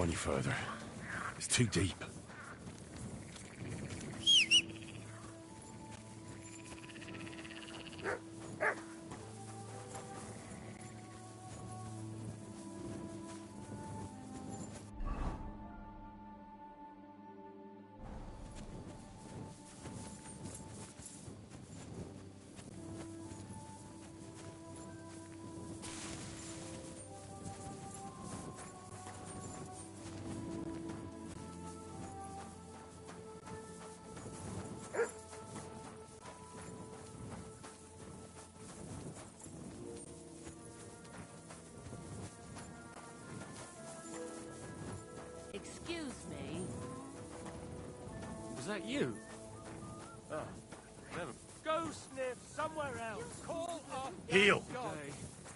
go any further. It's too deep. Excuse me. Was that you? Oh, never. Go sniff somewhere else. Call up. Heal. God.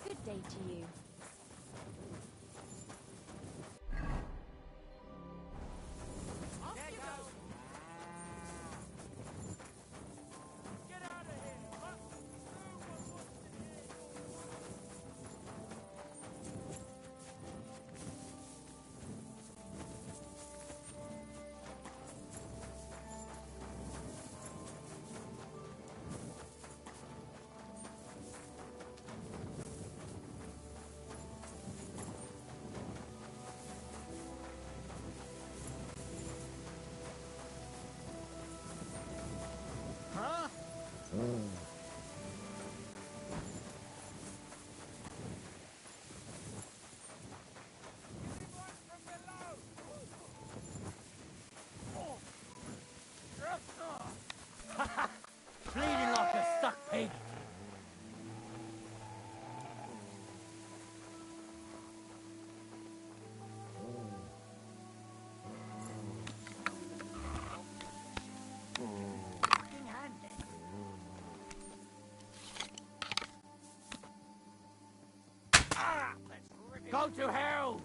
Good day to you. Get out of here. Bleeding like a stuck pig. Go to hell!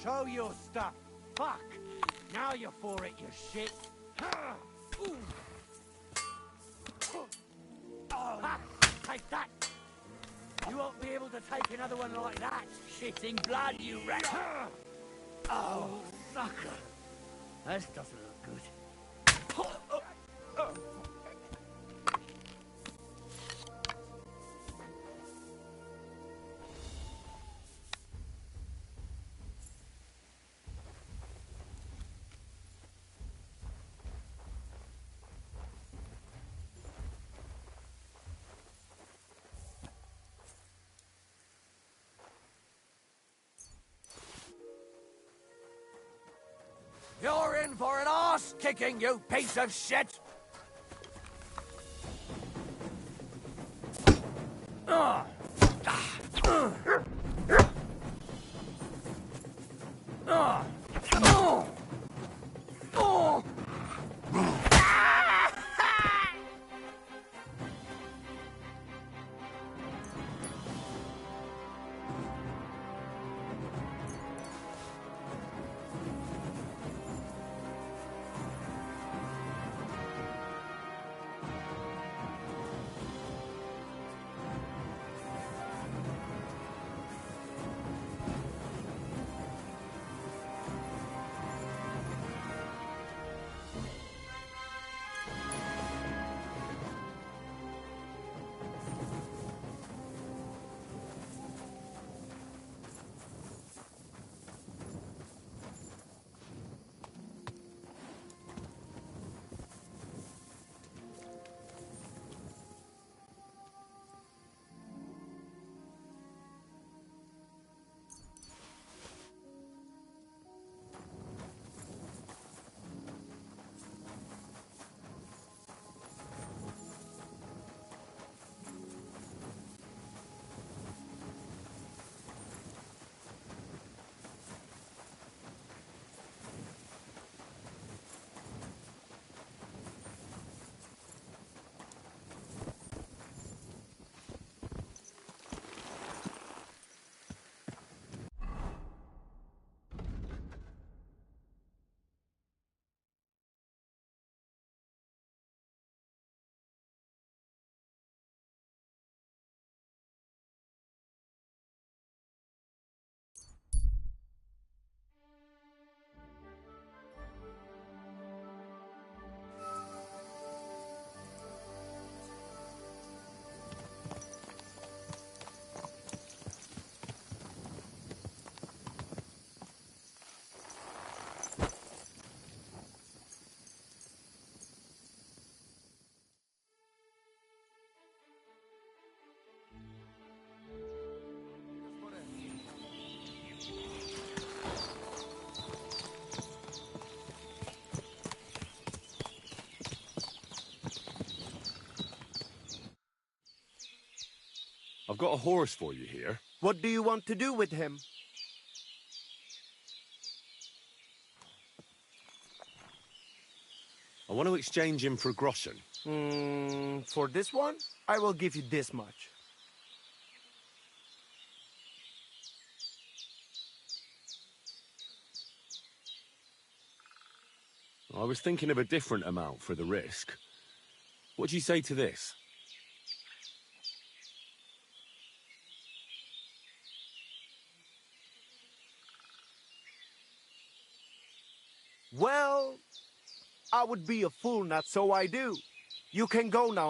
Show your stuff. Fuck! Now you're for it, you shit. Ha! Take that! You won't be able to take another one like that. Shitting blood, you rat! Oh, sucker! This doesn't look good. You're in for an arse kicking, you piece of shit! I've got a horse for you here. What do you want to do with him? I want to exchange him for groschen. For this one, I will give you this much. I was thinking of a different amount for the risk. What do you say to this? Well, I would be a fool not so I do. You can go now.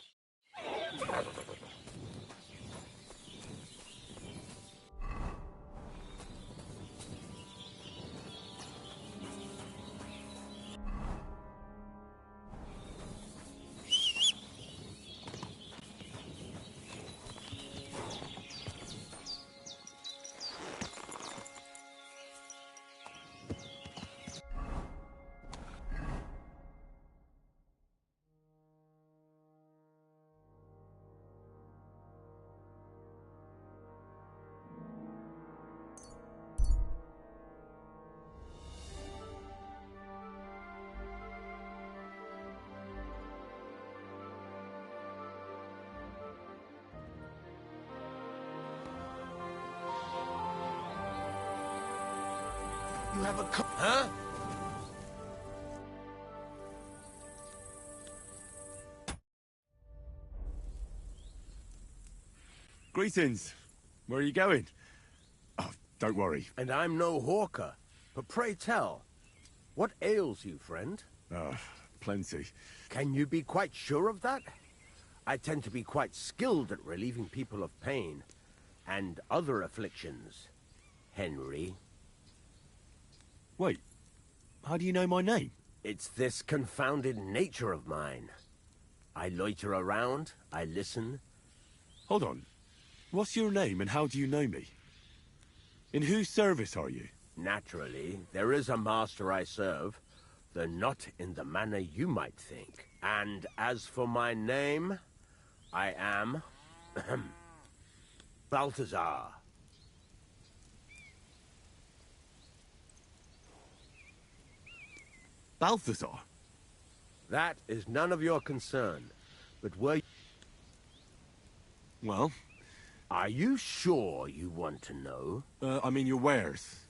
You have a Huh? Greetings. Where are you going? Oh, don't worry. And I'm no hawker. But pray tell, what ails you, friend? Oh, plenty. Can you be quite sure of that? I tend to be quite skilled at relieving people of pain and other afflictions, Henry. Wait, how do you know my name? It's this confounded nature of mine. I loiter around, I listen. Hold on. What's your name and how do you know me? In whose service are you? Naturally, there is a master I serve, though not in the manner you might think. And as for my name, I am... Balthazar. Balthazar? That is none of your concern. But were... Well, Are you sure you want to know? I mean your wares.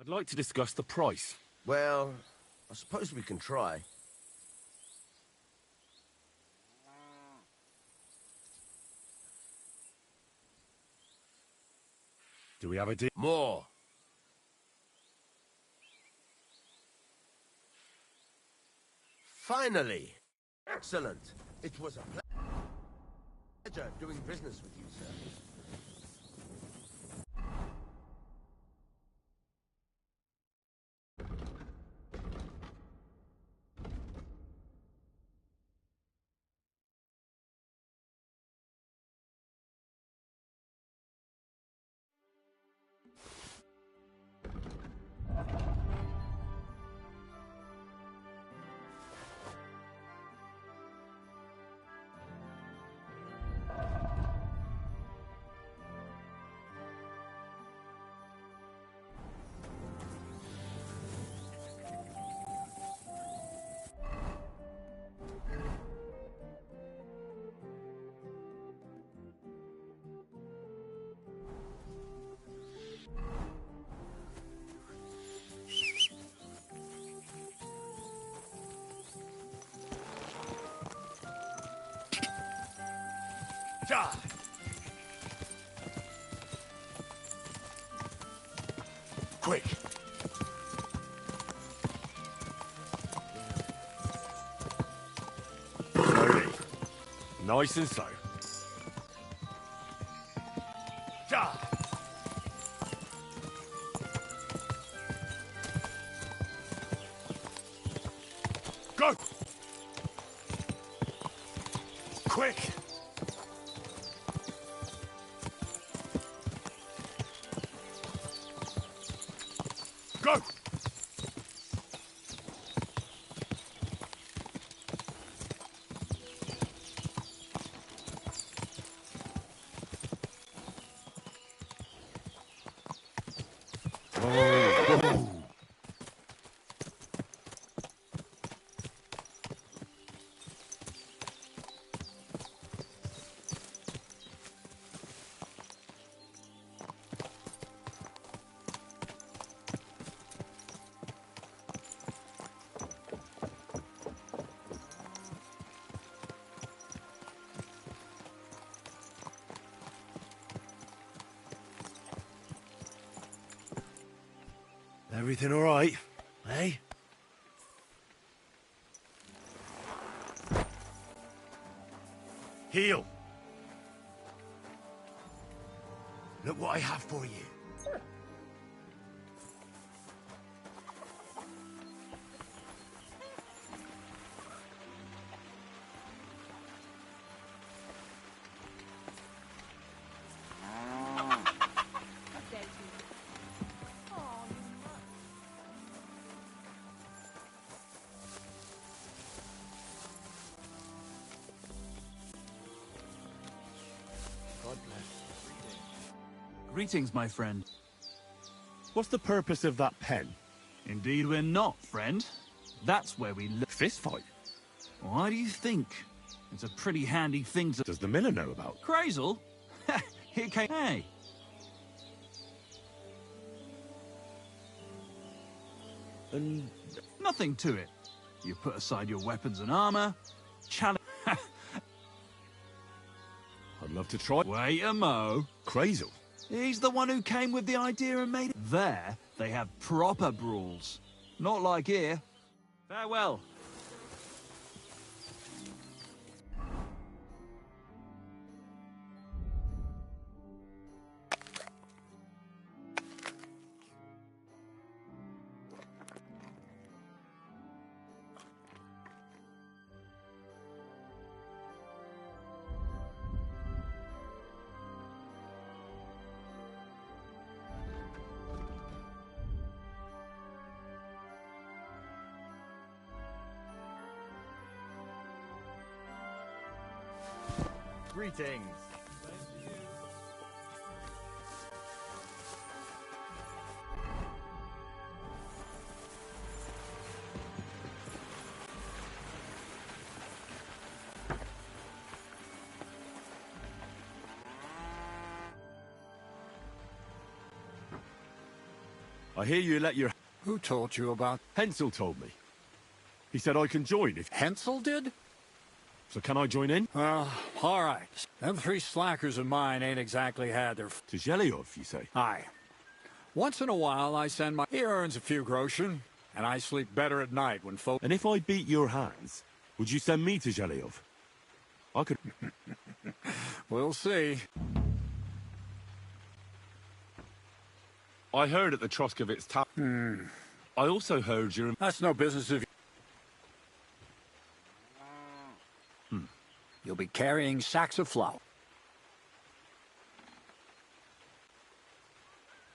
I'd like to discuss the price. Well, I suppose we can try. Do we have a deal? More. Finally! Excellent. It was a pleasure doing business with you, sir. Die! Quick! Slowly. Nice and slow. Die! Go! Quick! Go! Oh. Everything all right, eh? Heal. Look what I have for you. Greetings, my friend. What's the purpose of that pen? Indeed we're not, friend. That's where we live. Fist fight? Why do you think? It's a pretty handy thing to... Does the miller know about? Crazel? Here came... Hey! And Nothing to it. You put aside your weapons and armor, challenge... I'd love to try. Wait a mo. Crazel. He's the one who came with the idea and made it. There, they have proper brawls. Not like here. Farewell. Greetings. I hear you let your... Who told you about... Hensel told me. He said I can join if... Hensel did? So can I join in? Well, all right. Them three slackers of mine ain't exactly had their... To Zhelyov, you say? Aye. Once in a while, I send my... He earns a few groschen, and I sleep better at night when folk... And if I beat your hands, would you send me to Zhelyov? I could... We'll see. I heard at the Troskovitz town. I also heard you're... That's no business of... You'll be carrying sacks of flour.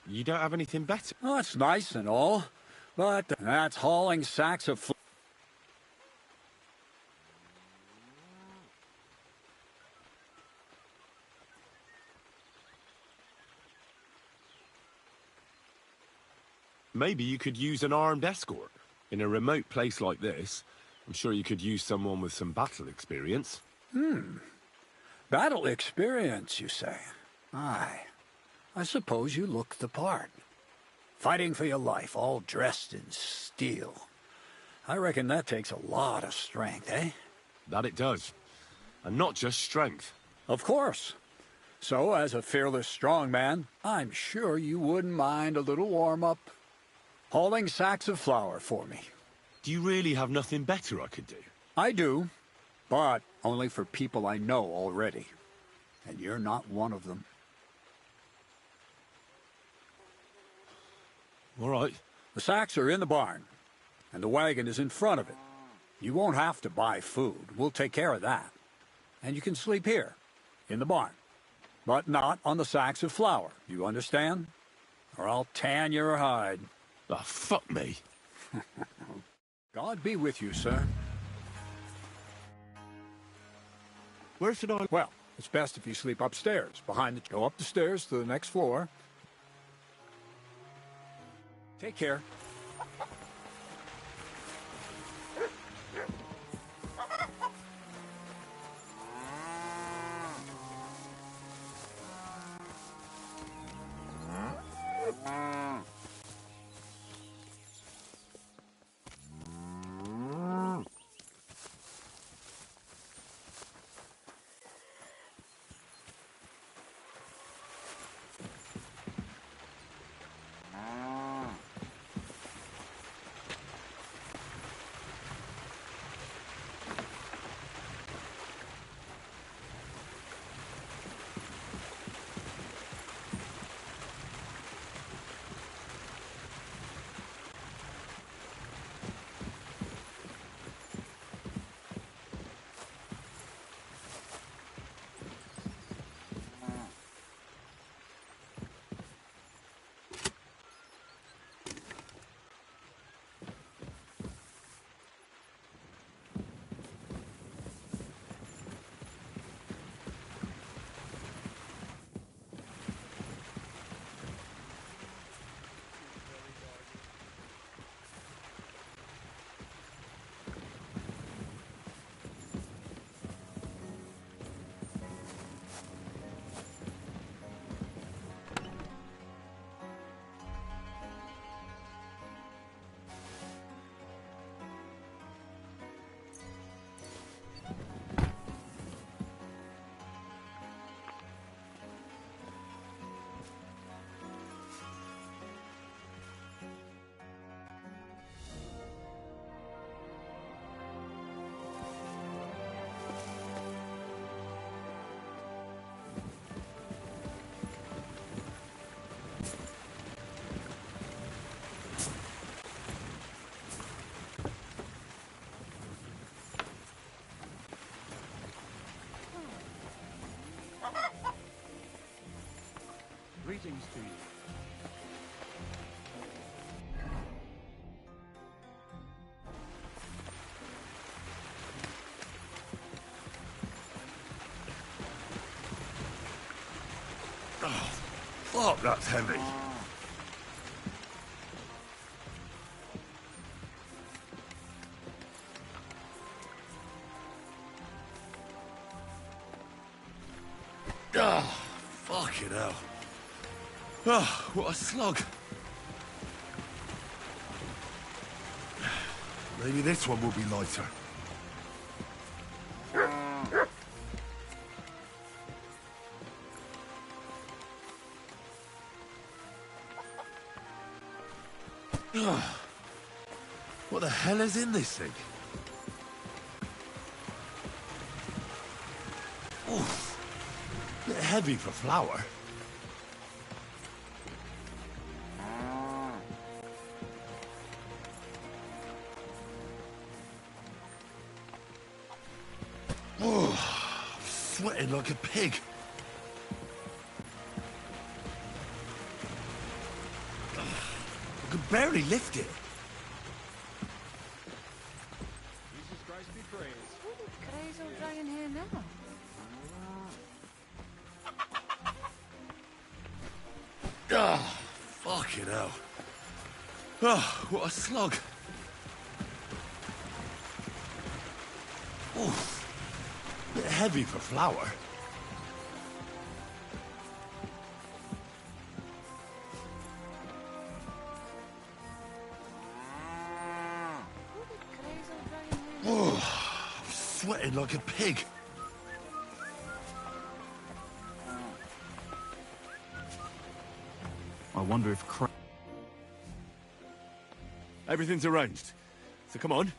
You don't have anything better? Oh, it's nice and all, but that's hauling sacks of flour. Maybe you could use an armed escort. In a remote place like this, I'm sure you could use someone with some battle experience. Battle experience, you say? Aye. I suppose you look the part. Fighting for your life, all dressed in steel. I reckon that takes a lot of strength, eh? That it does. And not just strength. Of course. So, as a fearless strong man, I'm sure you wouldn't mind a little warm-up. Hauling sacks of flour for me. Do you really have nothing better I could do? I do, but only for people I know already. And you're not one of them. All right. The sacks are in the barn, and the wagon is in front of it. You won't have to buy food. We'll take care of that. And you can sleep here, in the barn. But not on the sacks of flour. You understand? Or I'll tan your hide. Ah, fuck me. God be with you, sir. Where should I... Well, it's best if you sleep upstairs, behind the... Go up the stairs to the next floor. Take care. Greetings to you. Oh, fuck, that's heavy. Oh, fucking hell. Oh, what a slug. Maybe this one will be lighter. What the hell is in this thing? Oof. Bit heavy for flour. Oh, sweating like a pig. I can barely lift it. Grey's all drying here now. Ah, fucking hell. Oh, what a slog. Oof. Bit heavy for flour. Grey's all drying here now. Oh, I'm sweating like a pig. I wonder if Everything's arranged. So come on,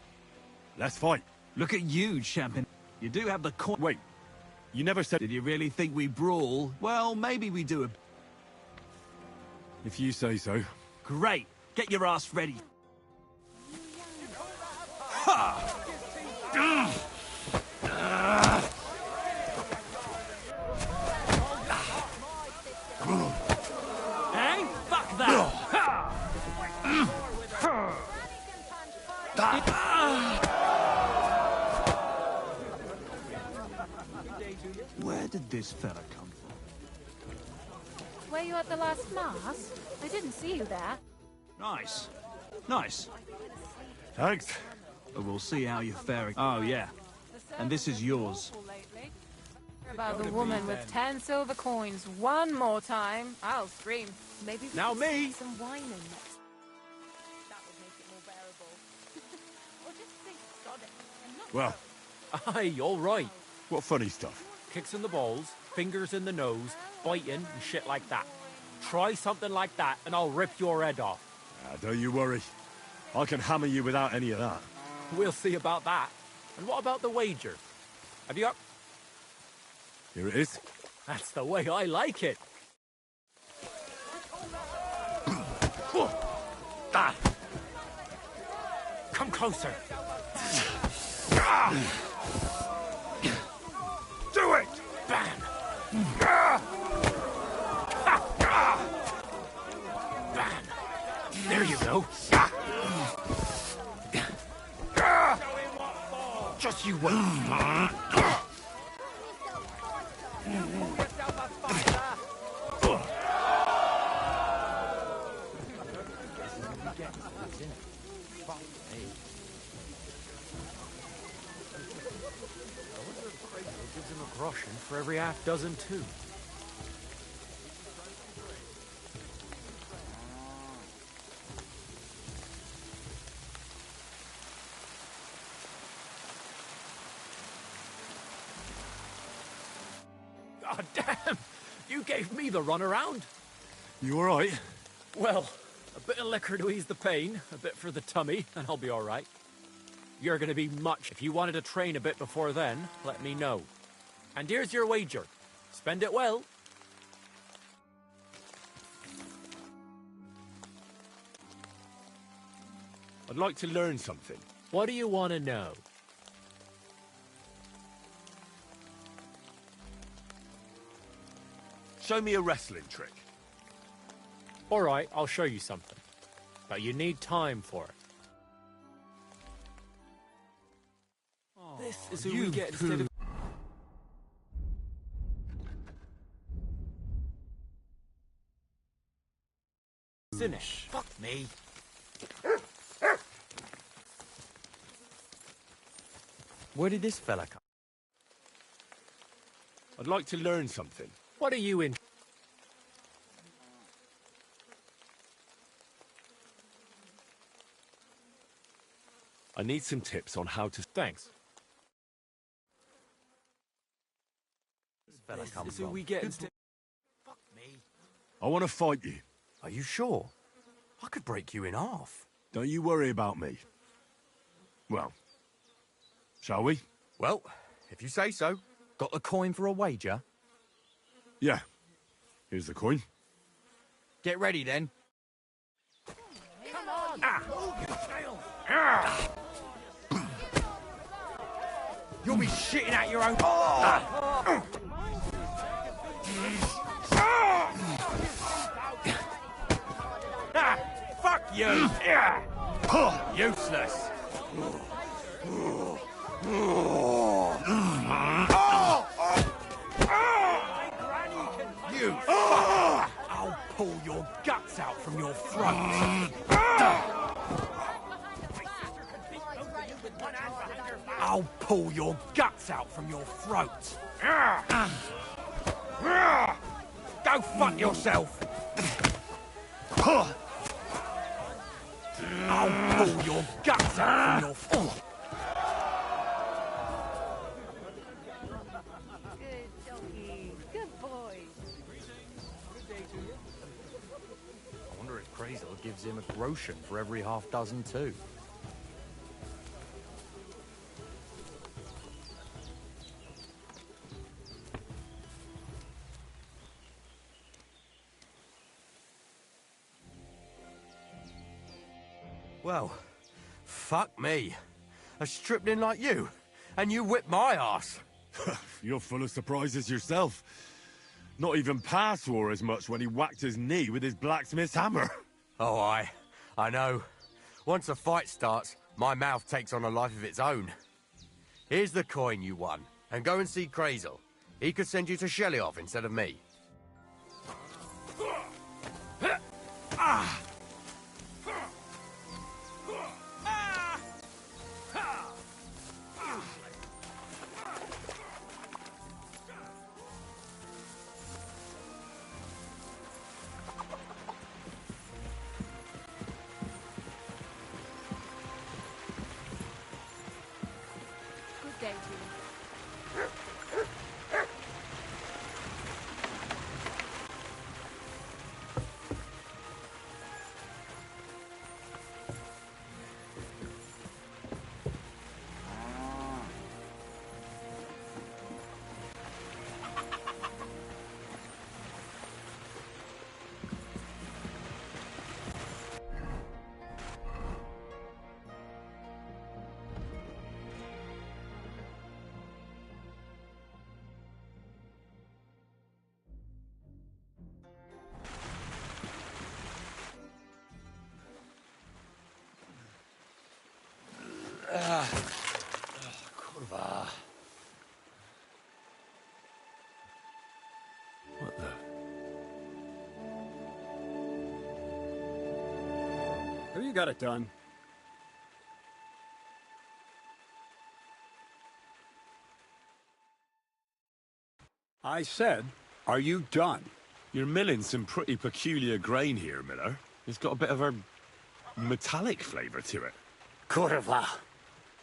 let's fight. Look at you, champion. You do have the coin. Wait, you never said... Did you really think we brawl? Well, maybe we do. If you say so. Great. Get your ass ready. Hey, fuck that! Where did this fella come from? Were you at the last mass? I didn't see you there. Nice. Nice. Thanks. But we'll see how you're faring. Oh, yeah. And this is yours. About the woman with 10 silver coins. One more time, I'll scream. Maybe we Now could me. stick some wine in next. That would make it more bearable. Or just think sod it and not Well, Aye, all right. what funny stuff. Kicks in the balls, fingers in the nose, biting and shit like that. Try something like that and I'll rip your head off. Don't you worry. I can hammer you without any of that. We'll see about that. And what about the wager? Have you up? Here it is. That's the way I like it. Come closer. Do it! Bam! Bam! There you go. Just you wait. Gives him a groschen for every half dozen too. God damn! You gave me the runaround. You all right? Well, a bit of liquor to ease the pain, a bit for the tummy, and I'll be all right. You're going to be much. If you wanted to train a bit before then, let me know. And here's your wager. Spend it well. I'd like to learn something. What do you want to know? Show me a wrestling trick. All right, I'll show you something. But you need time for it. This is who we get instead of... Finish. Fuck me. Where did this fella come? I'd like to learn something. What are you in? I need some tips on how to... Thanks. Fella come So from. we get... Fuck me. I want to fight you. Are you sure? I could break you in half. Don't you worry about me. Well, shall we? Well, if you say so. Got the coin for a wager? Yeah. Here's the coin. Get ready then. Come on! You'll be shitting at your own. Fuck you! Useless. You fuck! I'll pull your guts out from your throat. I'll pull your guts out from your throat. Go fuck yourself. I'll pull your guts out from your throat. Good doggy. Good boy. I wonder if Crazel gives him a groschen for every half dozen too. Well, fuck me. A stripling like you, and you whip my ass. You're full of surprises yourself. Not even Pa swore as much when he whacked his knee with his blacksmith's hammer. Oh, I know. Once a fight starts, my mouth takes on a life of its own. Here's the coin you won, and go and see Crazel. He could send you to Shelioff instead of me. Good day to you. Kurwa. What the... Have you got it done? I said, are you done? You're milling some pretty peculiar grain here, Miller. It's got a bit of a metallic flavour to it. Kurwa.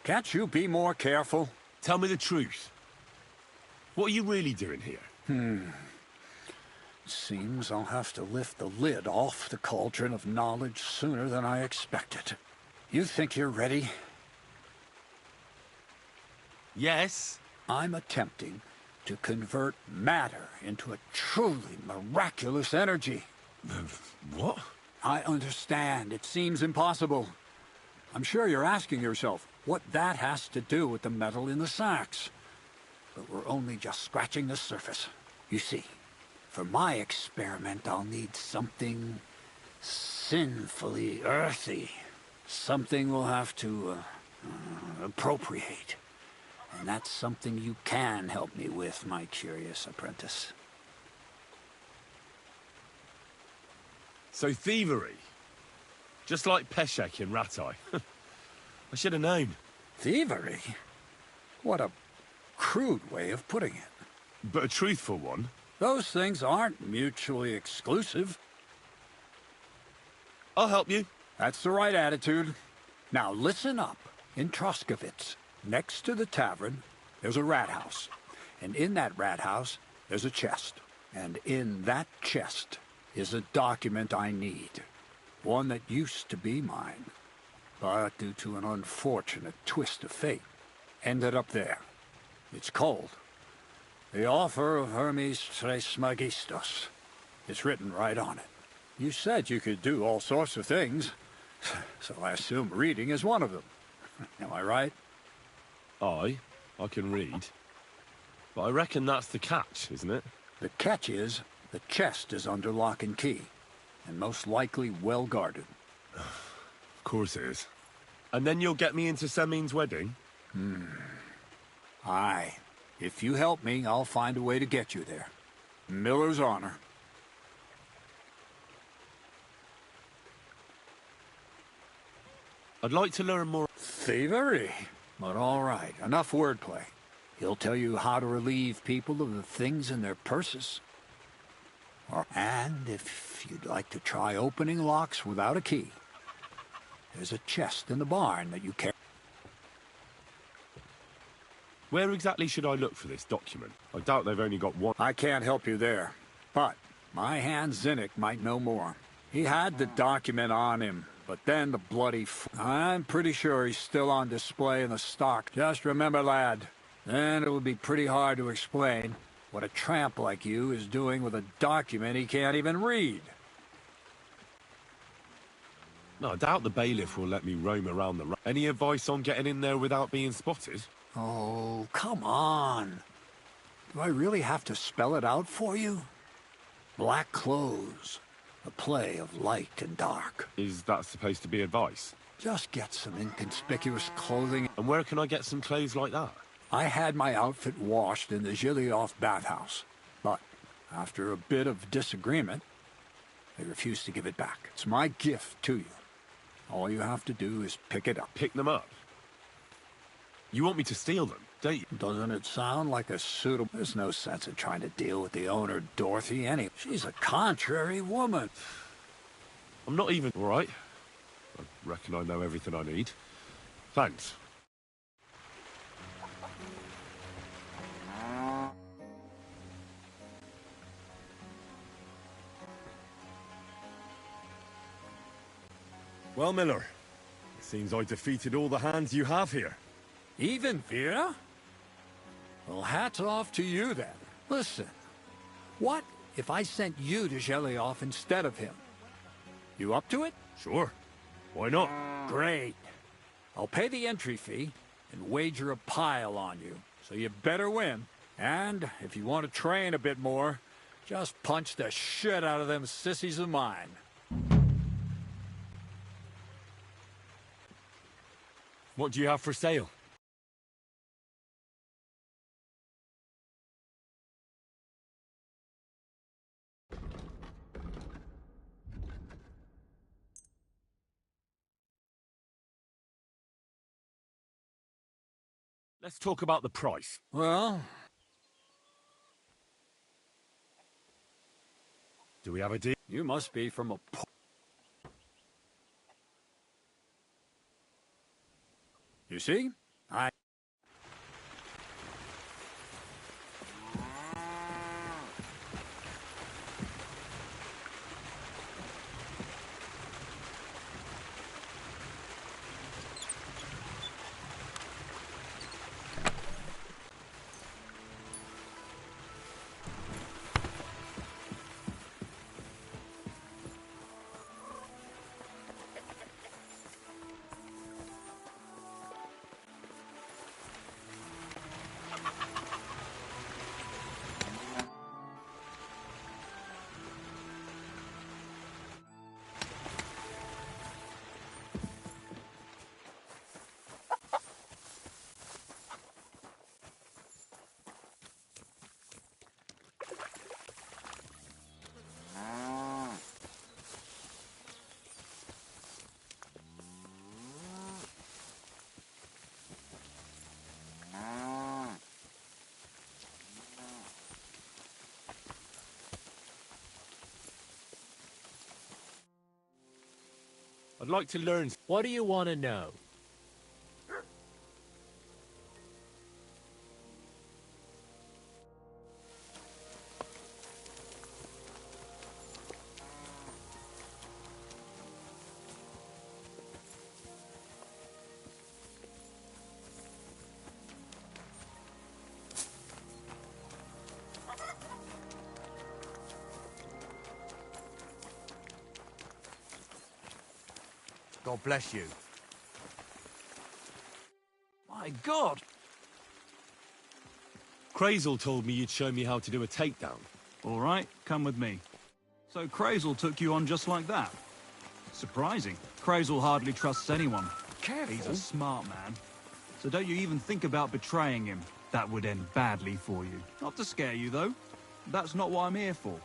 Can't you be more careful? Tell me the truth. What are you really doing here? Seems I'll have to lift the lid off the cauldron of knowledge sooner than I expected. You think you're ready? Yes. I'm attempting to convert matter into a truly miraculous energy. What? I understand. It seems impossible. I'm sure you're asking yourself what that has to do with the metal in the sacks. But we're only just scratching the surface. You see, for my experiment, I'll need something sinfully earthy. Something we'll have to appropriate. And that's something you can help me with, my curious apprentice. So thievery. Just like Peshek in Ratai. I should have known. Thievery? What a crude way of putting it. But a truthful one. Those things aren't mutually exclusive. I'll help you. That's the right attitude. Now listen up. In Troskovitz, next to the tavern, there's a rat house. And in that rat house, there's a chest. And in that chest is a document I need. One that used to be mine. But due to an unfortunate twist of fate, ended up there. It's called The Offer of Hermes Trismegistos. It's written right on it. You said you could do all sorts of things, so I assume reading is one of them. Am I right? I can read. But I reckon that's the catch, isn't it? The catch is, the chest is under lock and key, and most likely well guarded. Of course it is. And then you'll get me into Semin's wedding? Aye. If you help me, I'll find a way to get you there. Miller's honor. I'd like to learn more. Thievery. But all right, enough wordplay. He'll tell you how to relieve people of the things in their purses. And if you'd like to try opening locks without a key, there's a chest in the barn that you can. Where exactly should I look for this document? I doubt they've only got one. I can't help you there, but my hand Zinnik might know more. He had the document on him, but then the bloody I'm pretty sure he's still on display in the stock. Just remember, lad, then it would be pretty hard to explain what a tramp like you is doing with a document he can't even read. No, I doubt the bailiff will let me roam around the... Any advice on getting in there without being spotted? Oh, come on. Do I really have to spell it out for you? Black clothes, a play of light and dark. Is that supposed to be advice? Just get some inconspicuous clothing. And where can I get some clothes like that? I had my outfit washed in the Gilioff bathhouse, but after a bit of disagreement, they refused to give it back. It's my gift to you. All you have to do is pick it up. Pick them up? You want me to steal them, don't you? Doesn't it sound like a suitable... There's no sense in trying to deal with the owner, Dorothy, She's a contrary woman. I'm not even... All right. I reckon I know everything I need. Thanks. Well, Miller, it seems I defeated all the hands you have here. Even Vera? Well, hats off to you, then. Listen, what if I sent you to Gilioff instead of him? You up to it? Sure. Why not? Great. I'll pay the entry fee and wager a pile on you, so you better win. And if you want to train a bit more, just punch the shit out of them sissies of mine. What do you have for sale? Let's talk about the price. Well... Do we have a deal? You must be from a... You see? I'd like to learn. What do you want to know? God bless you. My God! Crazel told me you'd show me how to do a takedown. All right, come with me. So Crazel took you on just like that? Surprising. Crazel hardly trusts anyone. Careful. He's a smart man. So don't you even think about betraying him. That would end badly for you. Not to scare you, though. That's not what I'm here for.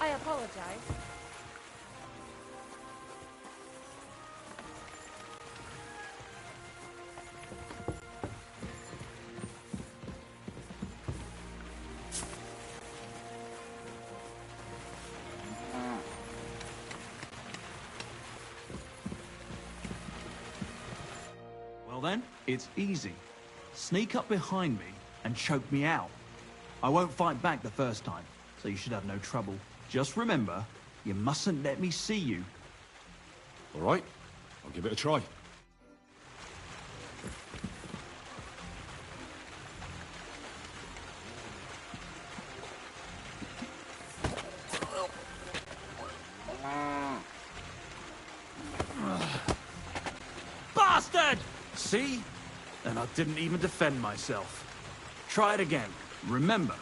I apologize. Well then, it's easy. Sneak up behind me and choke me out. I won't fight back the first time, so you should have no trouble. Just remember, you mustn't let me see you. All right, I'll give it a try. Bastard! See? And I didn't even defend myself. Try it again. Remember,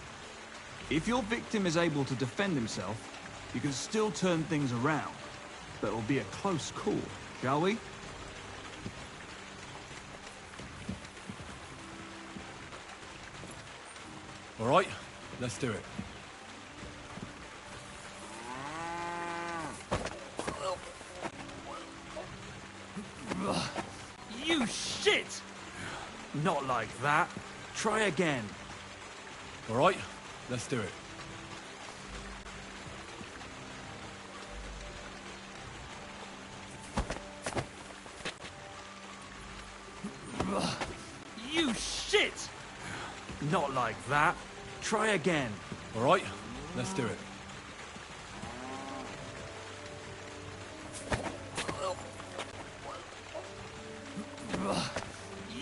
if your victim is able to defend himself, you can still turn things around. But it'll be a close call, shall we? All right, let's do it. You shit! Not like that. Try again. All right, let's do it. You shit! Not like that. Try again. All right, let's do it.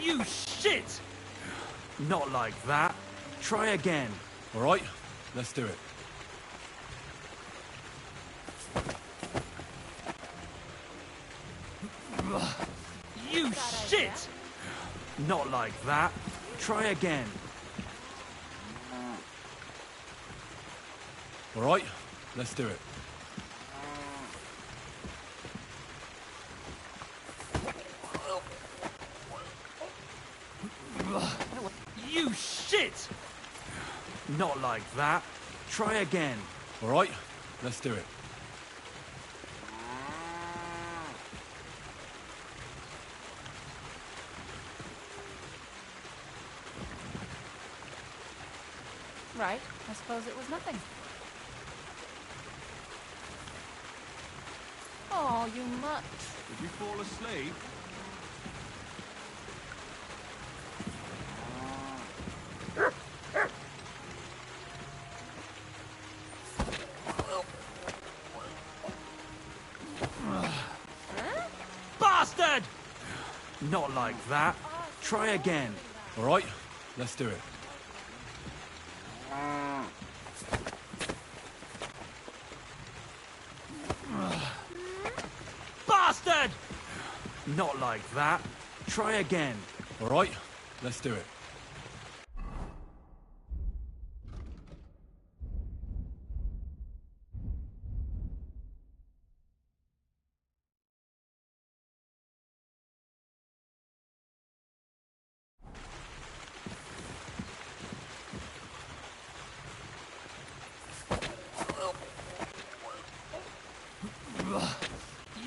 You shit! Not like that. Try again. All right, let's do it. You shit! Not like that. Try again. All right, let's do it. You shit! Not like that. Try again. All right, let's do it. Right, I suppose it was nothing. Oh, you mutt. Did you fall asleep? Bastard! Not like that. Try again. All right, let's do it. Bastard! Not like that. Try again. All right, let's do it.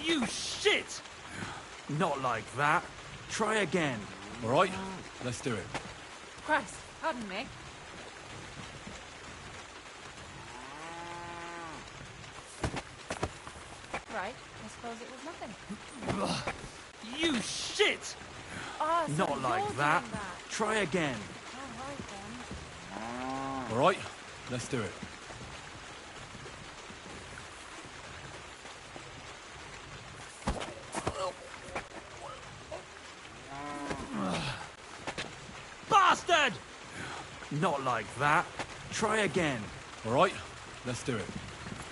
You shit! Not like that. Try again. All right, let's do it. Christ, pardon me. Right, I suppose it was nothing. You shit! Ah, so Not you're like that. doing that. Try again. All right then. All right, let's do it. Bastard! Not like that. Try again. All right, let's do it.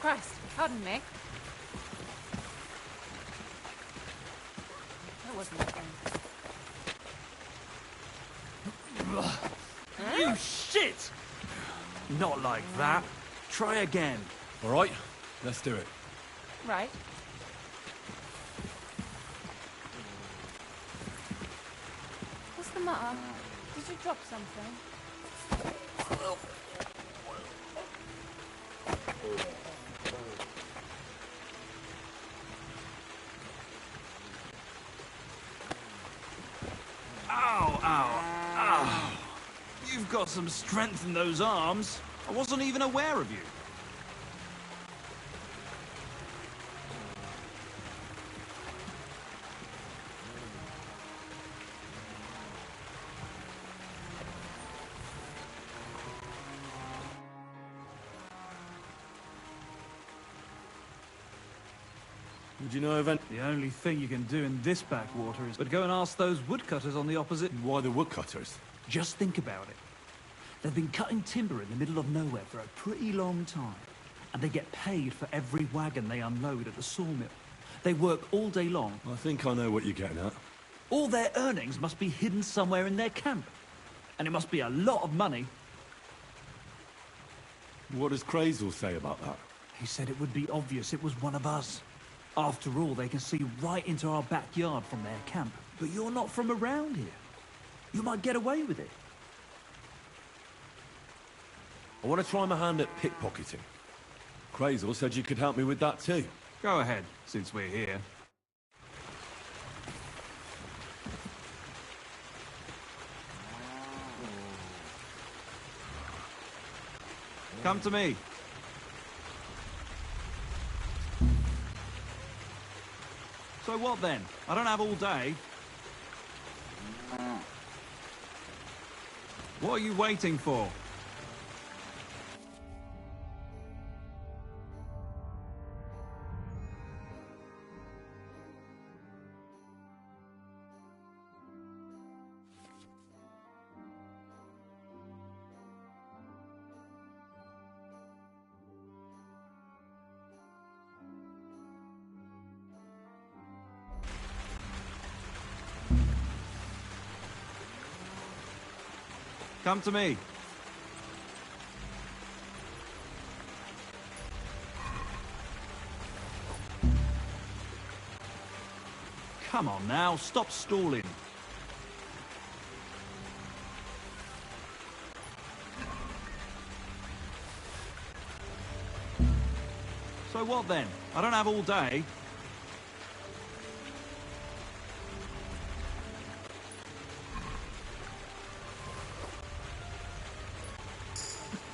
Christ, pardon me. That was nothing. You shit! Not like that. Try again. All right, let's do it. Right. What's the matter? Did you drop something? Ow, ow, ow. You've got some strength in those arms. I wasn't even aware of you. Would you know of any... The only thing you can do in this backwater is but go and ask those woodcutters on the opposite. Why the woodcutters? Just think about it. They've been cutting timber in the middle of nowhere for a pretty long time. And they get paid for every wagon they unload at the sawmill. They work all day long. I think I know what you're getting at. All their earnings must be hidden somewhere in their camp. And it must be a lot of money. What does Crazel say about that? He said it would be obvious it was one of us. After all, they can see right into our backyard from their camp. But you're not from around here. You might get away with it. I want to try my hand at pickpocketing. Crazel said you could help me with that too. Go ahead, since we're here. Come to me. So what then? I don't have all day. What are you waiting for? Come to me. Come on now, stop stalling. So what then? I don't have all day.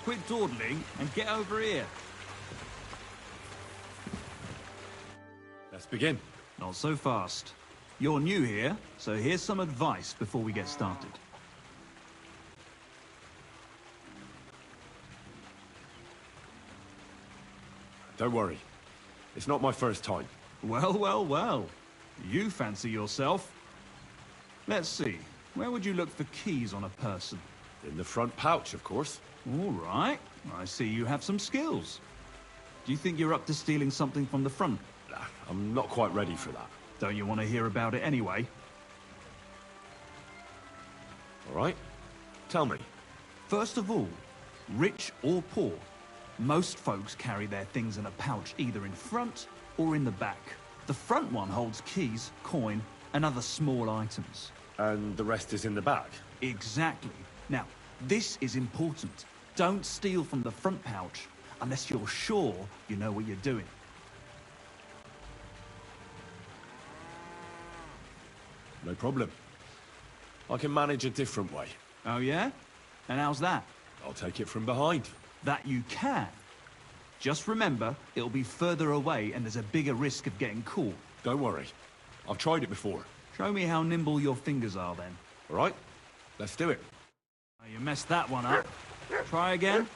Quit dawdling and get over here. Let's begin. Not so fast. You're new here, so here's some advice before we get started. Don't worry. It's not my first time. Well, well, well. You fancy yourself. Let's see. Where would you look for keys on a person? In the front pouch, of course. All right. I see you have some skills. Do you think you're up to stealing something from the front? I'm not quite ready for that. Don't you want to hear about it anyway? All right. Tell me. First of all, rich or poor, most folks carry their things in a pouch either in front or in the back. The front one holds keys, coin, and other small items. And the rest is in the back? Exactly. Now, this is important. Don't steal from the front pouch unless you're sure you know what you're doing. No problem. I can manage a different way. Oh yeah? And how's that? I'll take it from behind. That you can. Just remember, it'll be further away and there's a bigger risk of getting caught. Don't worry. I've tried it before. Show me how nimble your fingers are then. All right? Let's do it. Oh, you messed that one up. Try again.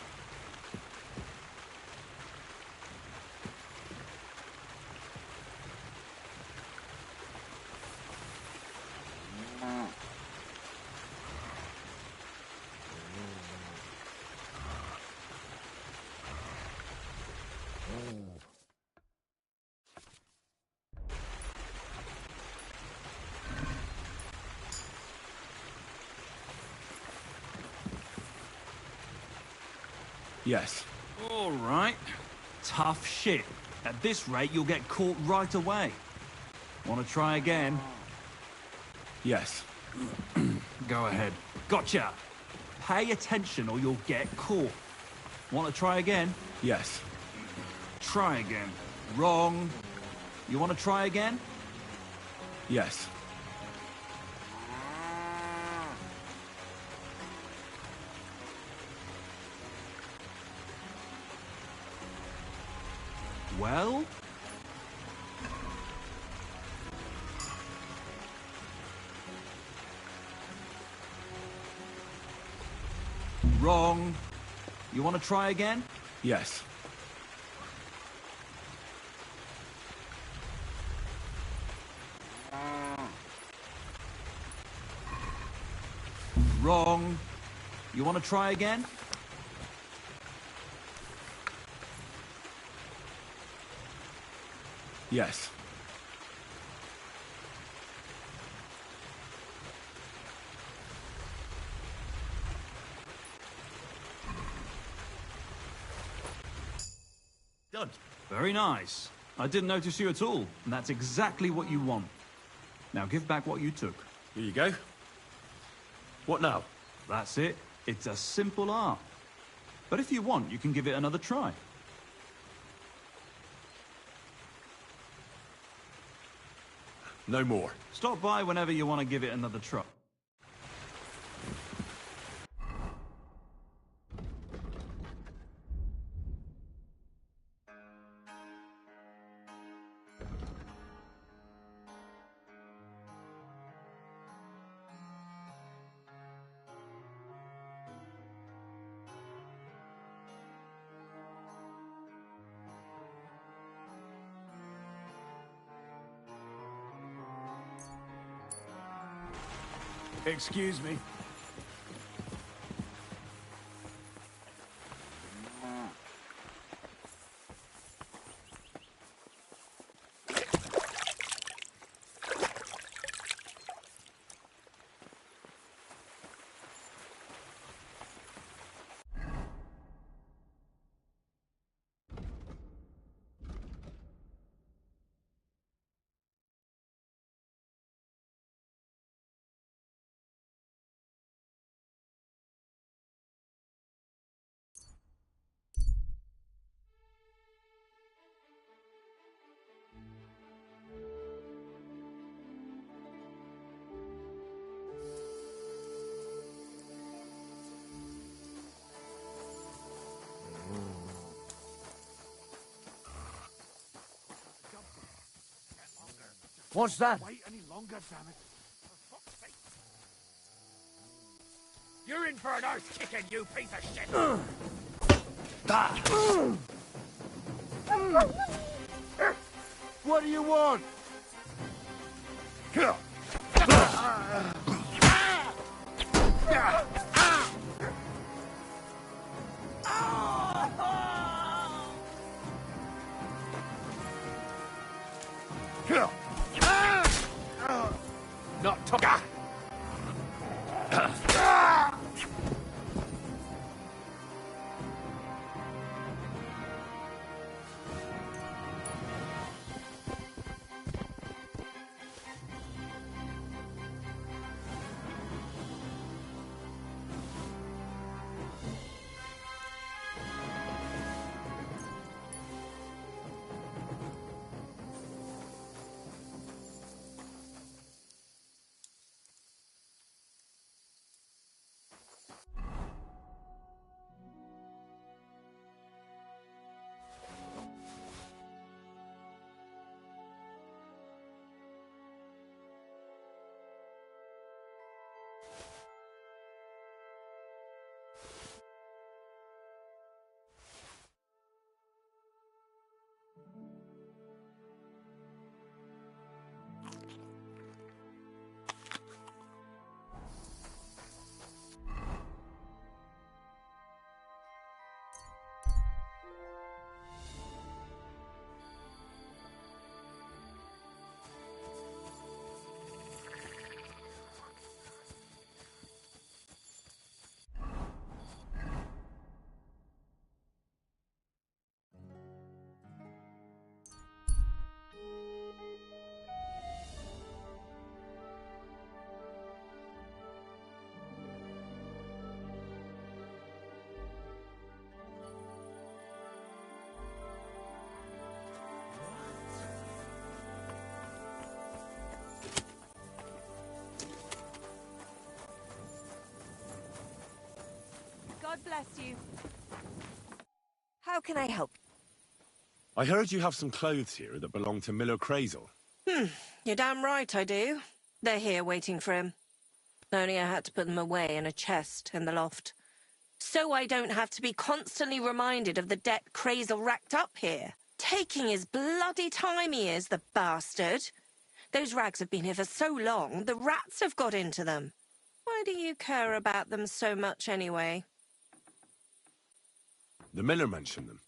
Yes. All right. Tough shit. At this rate, you'll get caught right away. Want to try again? Yes. Go ahead. Gotcha. Pay attention or you'll get caught. Want to try again? Yes. Try again. Wrong. You want to try again? Yes. Well? Wrong. You want to try again? Yes. Wrong. You want to try again? Yes. Done. Very nice. I didn't notice you at all, and that's exactly what you want. Now give back what you took. Here you go. What now? That's it. It's a simple art. But if you want, you can give it another try. No more. Stop by whenever you want to give it another try. Excuse me. What's that? Wait any longer, damn it. You're in for an arse kicking, you piece of shit! What do you want? God bless you. How can I help? I heard you have some clothes here that belong to Miller Crazel. You're damn right I do. They're here waiting for him. Only I had to put them away in a chest in the loft. So I don't have to be constantly reminded of the debt Crazel racked up here. Taking his bloody time he is, the bastard. Those rags have been here for so long, the rats have got into them. Why do you care about them so much anyway? The miller mentioned them.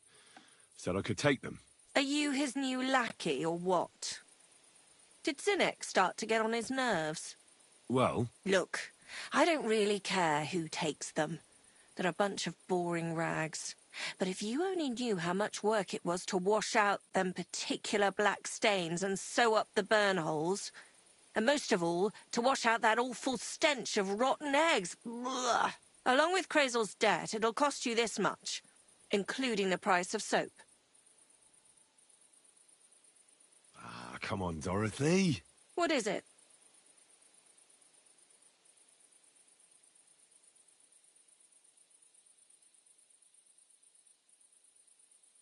Said I could take them. Are you his new lackey or what? Did Zinnek start to get on his nerves? Well, Look, I don't really care who takes them. They're a bunch of boring rags. But if you only knew how much work it was to wash out them particular black stains and sew up the burn holes, and most of all, to wash out that awful stench of rotten eggs. Blah. Along with Crazel's debt, it'll cost you this much, including the price of soap. come on, Dorothy. What is it?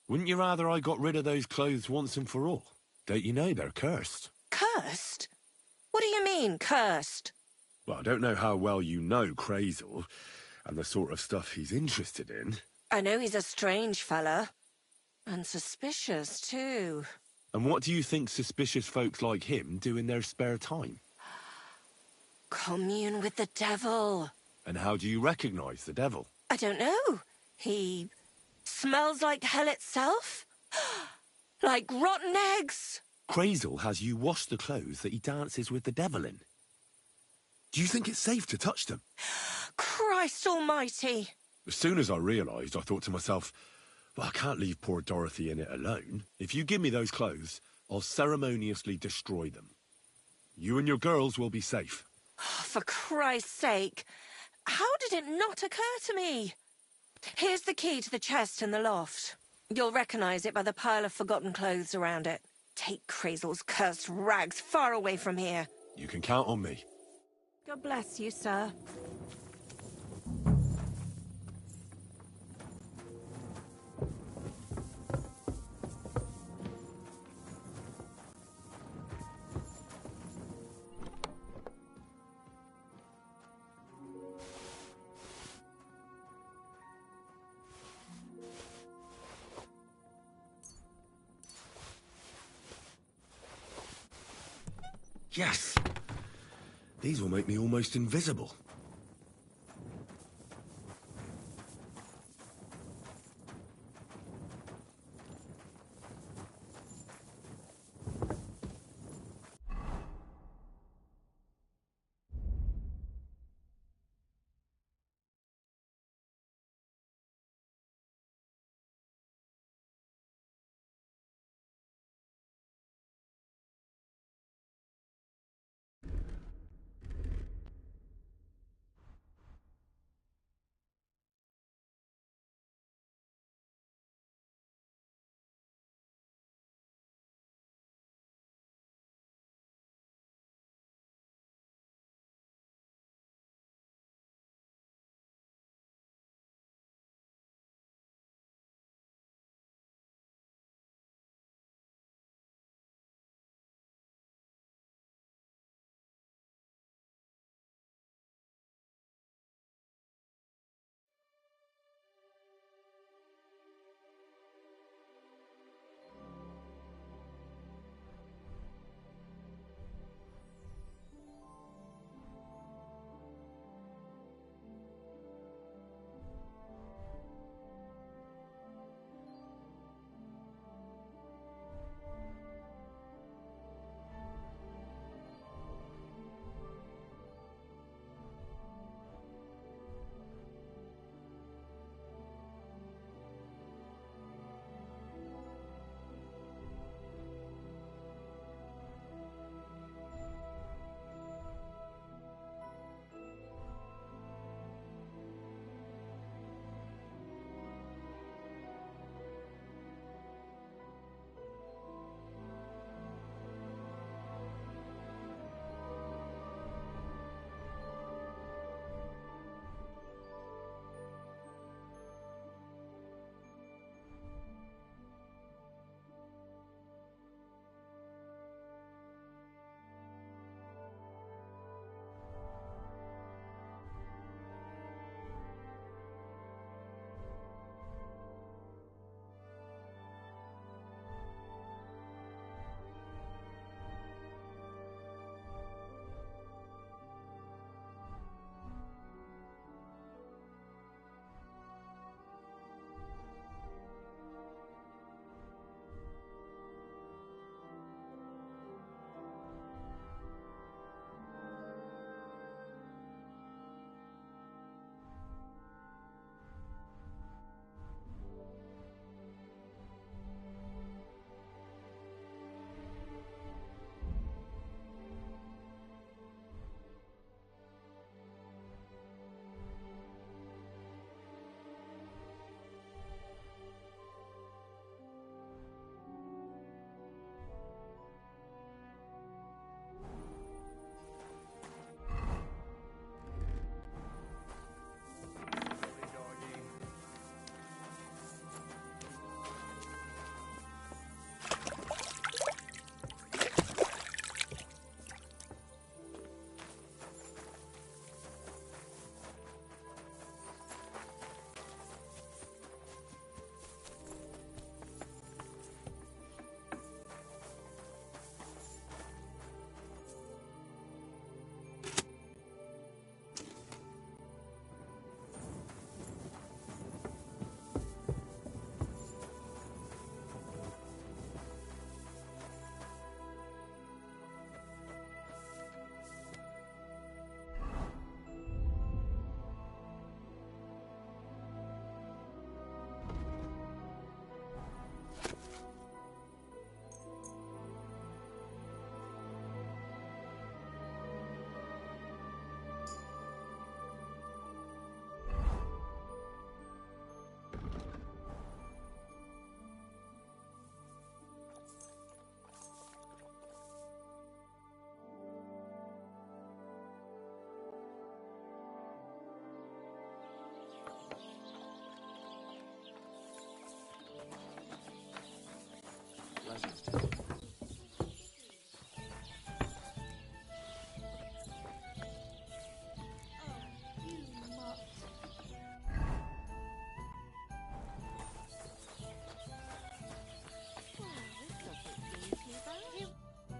Wouldn't you rather I got rid of those clothes once and for all? Don't you know they're cursed? Cursed? What do you mean, cursed? Well, I don't know how well you know Crazel and the sort of stuff he's interested in. I know he's a strange fella. And suspicious, too. And what do you think suspicious folks like him do in their spare time? Commune with the devil. And how do you recognize the devil? I don't know. He smells like hell itself? Like rotten eggs? Crazel has you wash the clothes that he dances with the devil in. Do you think it's safe to touch them? Christ almighty! As soon as I realised, I thought to myself, well, I can't leave poor Dorothy in it alone. If you give me those clothes, I'll ceremoniously destroy them. You and your girls will be safe. For Christ's sake, how did it not occur to me? Here's the key to the chest in the loft. You'll recognise it by the pile of forgotten clothes around it. Take Crazel's cursed rags far away from here. You can count on me. God bless you, sir. Yes! These will make me almost invisible.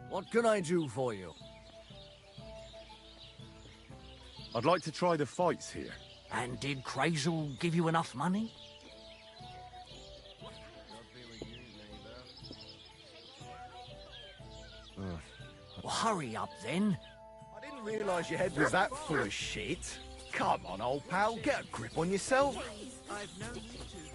What can I do for you? I'd like to try the fights here. And did Crazel give you enough money? Well, hurry up then. I didn't realise your head was that full of shit. Come on, old pal, get a grip on yourself. I've known you to.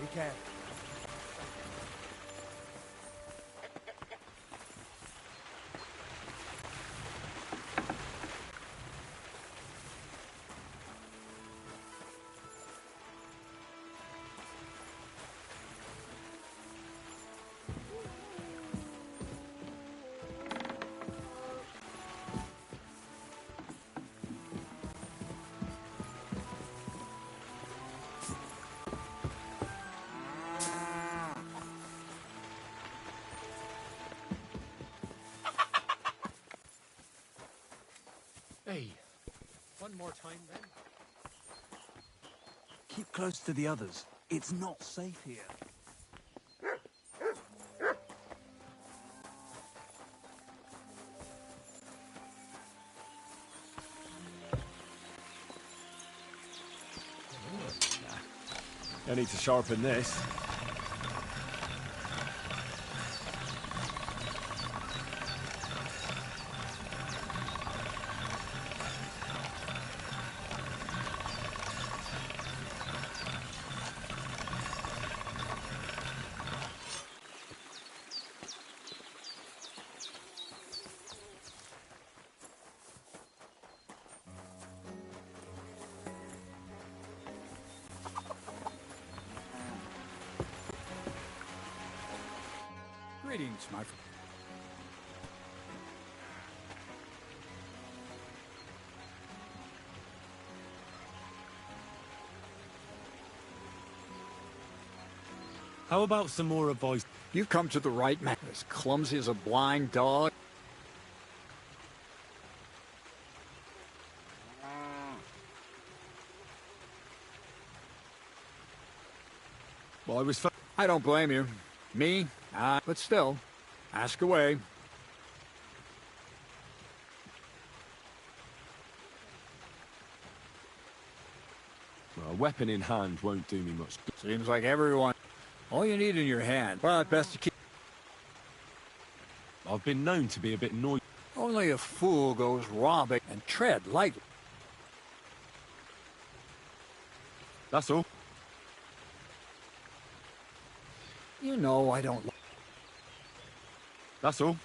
Be careful. Hey, one more time then. Keep close to the others. It's not safe here. I need to sharpen this. Greetings, my friend. How about some more advice? You've come to the right man. As clumsy as a blind dog. Well, I don't blame you. Me? But still, ask away. Well, a weapon in hand won't do me much good. Seems like everyone. All you need in your hand. But best to keep. I've been known to be a bit noisy. Only a fool goes robbing, and tread lightly. That's all. You know I don't. That's all.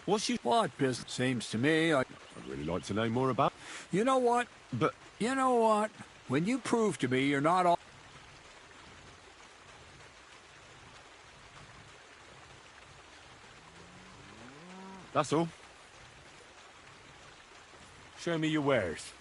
What's you... What business? Seems to me I'd really like to know more about... You know what? But... You know what? When you prove to me you're not all... That's all. Show me your wares.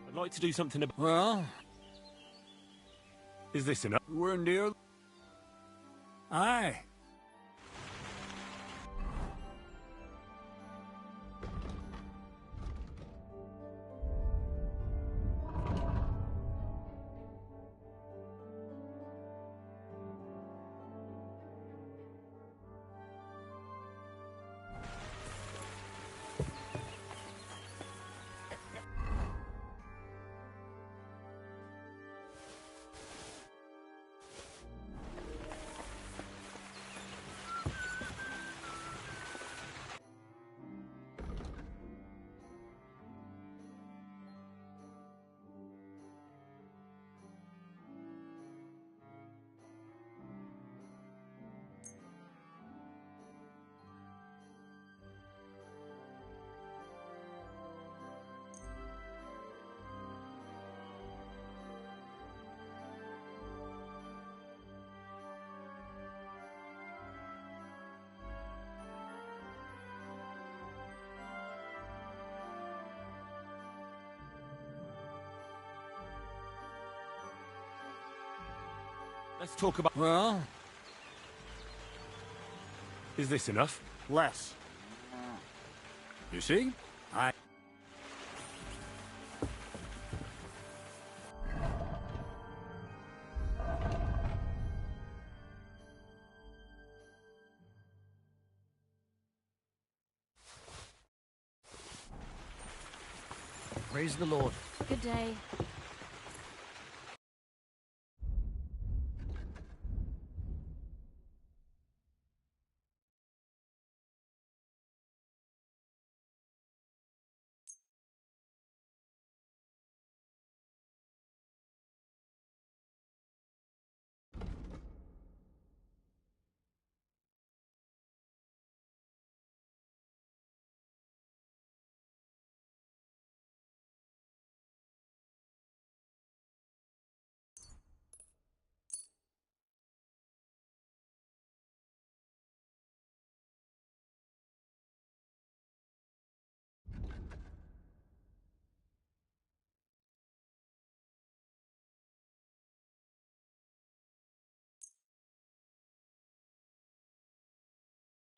I'd like to do something about... Well... Is this enough? We're near... Aye. Let's talk about... Well, Is this enough? less. You see? Praise the Lord. Good day.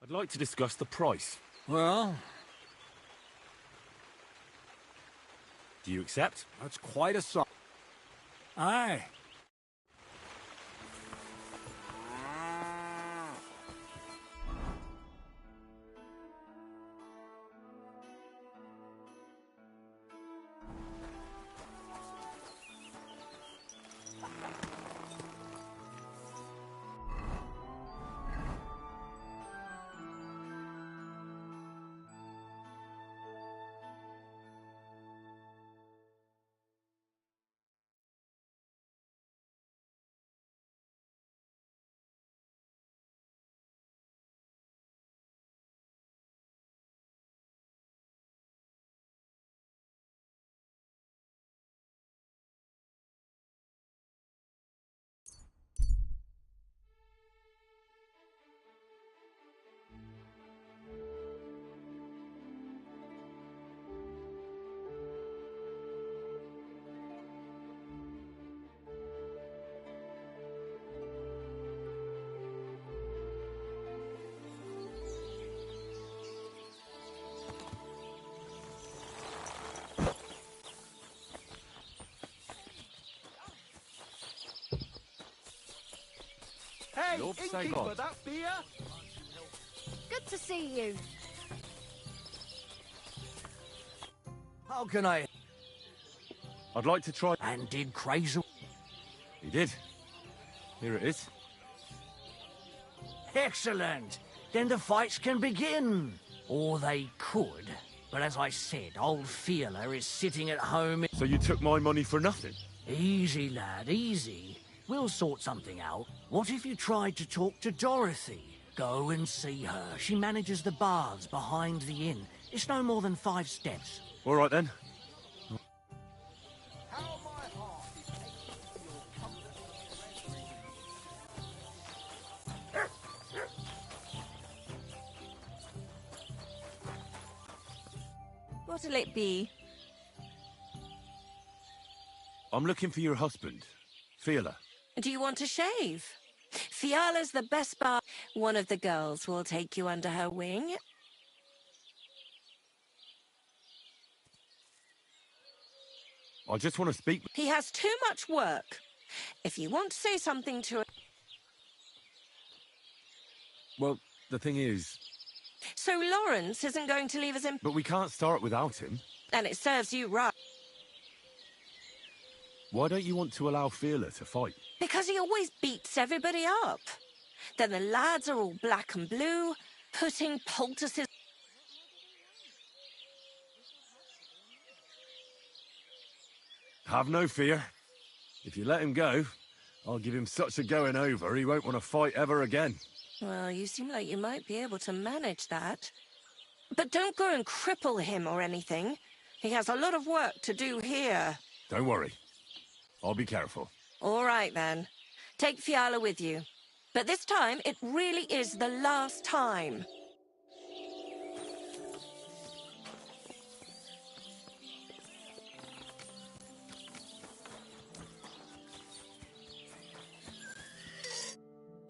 I'd like to discuss the price. Well, Do you accept? that's quite a sum. Aye. Hey, Lord say innkeeper, God. that beer? Good to see you. How can I... I'd like to try... And did Crazel... He did. Here it is. Excellent. Then the fights can begin. Or they could. But as I said, old Fiala is sitting at home... So you took my money for nothing? Easy, lad, easy. We'll sort something out. What if you tried to talk to Dorothy? Go and see her. She manages the baths behind the inn. It's no more than 5 steps. All right, then. What'll it be? I'm looking for your husband, Fiala. Do you want to shave? Fiala's the best bar. One of the girls will take you under her wing. I just want to speak... He has too much work. If you want to say something to... Well, the thing is... So Lawrence isn't going to leave us in... But we can't start without him. And it serves you right. Why don't you want to allow Fiala to fight? Because he always beats everybody up. Then the lads are all black and blue, putting poultices... Have no fear. If you let him go, I'll give him such a going over he won't want to fight ever again. Well, you seem like you might be able to manage that. But don't go and cripple him or anything. He has a lot of work to do here. Don't worry. I'll be careful. All right, then. Take Fiala with you. But this time, it really is the last time.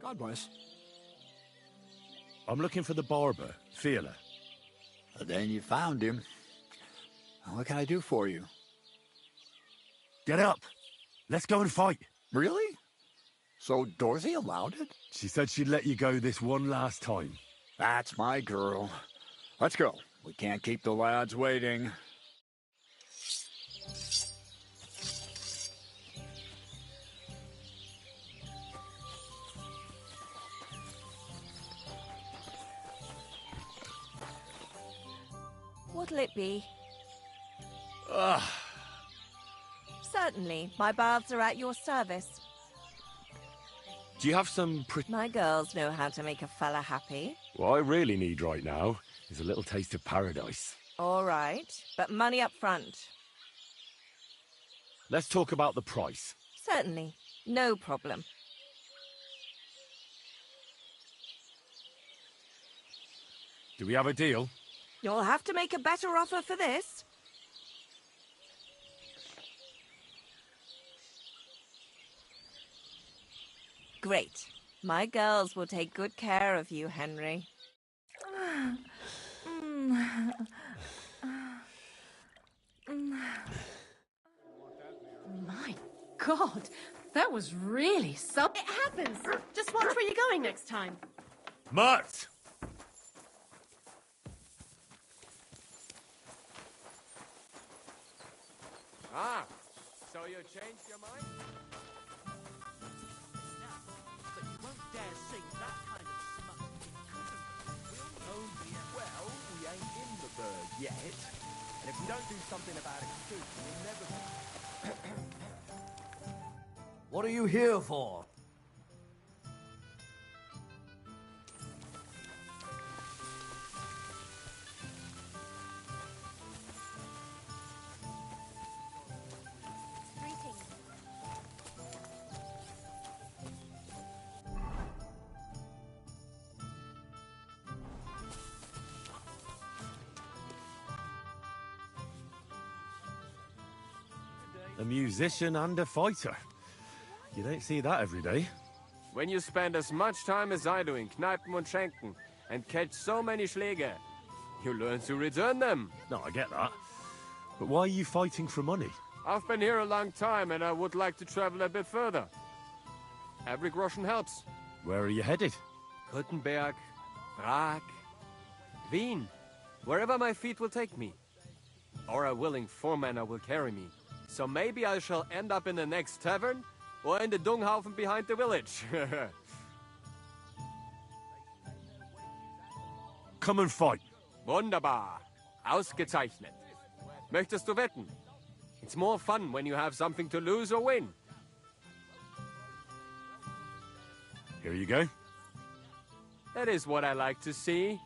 God bless. I'm looking for the barber, Fiala. Then you found him. What can I do for you? Get up. Let's go and fight. Really? So Dorothy allowed it? She said she'd let you go this one last time. That's my girl. Let's go. We can't keep the lads waiting. What'll it be? Ugh. Certainly. My baths are at your service. Do you have some My girls know how to make a fella happy. What I really need right now is a little taste of paradise. All right, but money up front. Let's talk about the price. Certainly. No problem. Do we have a deal? You'll have to make a better offer for this. Great. My girls will take good care of you, Henry. My God, that was really something. It happens. Just watch where you're going next time. Mutt! Ah, so you changed your mind? But you won't dare sing that kind of smut in Cottonwood. Well, we ain't in the burg yet. And if we don't do something about it soon, we'll never be. What are you here for? A musician and a fighter. You don't see that every day. When you spend as much time as I do in Kneipen und Schenken and catch so many Schläge, you learn to return them. No, I get that. But why are you fighting for money? I've been here a long time and I would like to travel a bit further. Every groschen helps. Where are you headed? Kuttenberg, Prag, Wien, wherever my feet will take me. Or a willing foreman will carry me. So maybe I shall end up in the next tavern, or in the Dunghaufen behind the village. Come and fight. Wunderbar. Ausgezeichnet. Möchtest du wetten? It's more fun when you have something to lose or win. Here you go. That is what I like to see.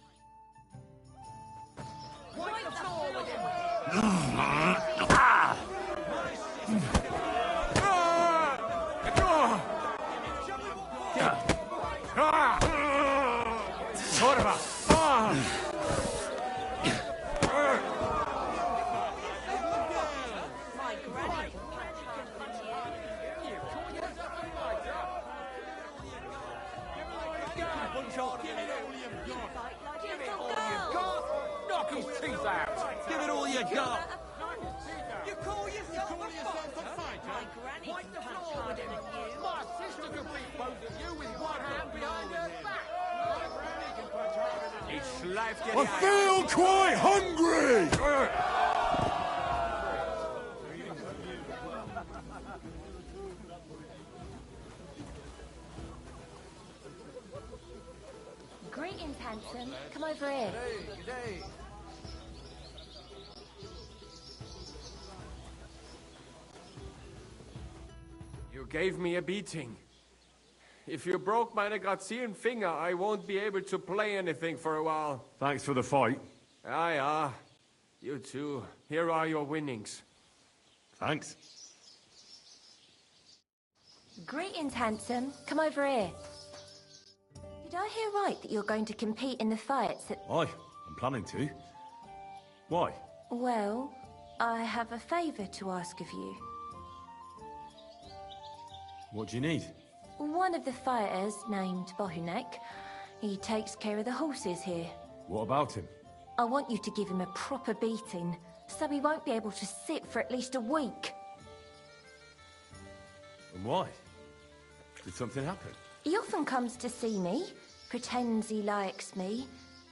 Give it all you got! You call yourself a fighter? Wipe the floor with him. My sister could beat both of you with one hand behind her back. Ich schleif dir I feel quite hungry! Greetings, handsome. Come over here. Good day. You gave me a beating. If you broke meine grazilen Finger, I won't be able to play anything for a while. Thanks for the fight. Ah. You too. Here are your winnings. Thanks. Greetings, handsome. Come over here. Did I hear right that you're going to compete in the fights at... Aye, I'm planning to. Why? Well, I have a favour to ask of you. What do you need? One of the fighters, named Bohunek, he takes care of the horses here. What about him? I want you to give him a proper beating, so he won't be able to sit for at least a week. And why? Did something happen? He often comes to see me, pretends he likes me,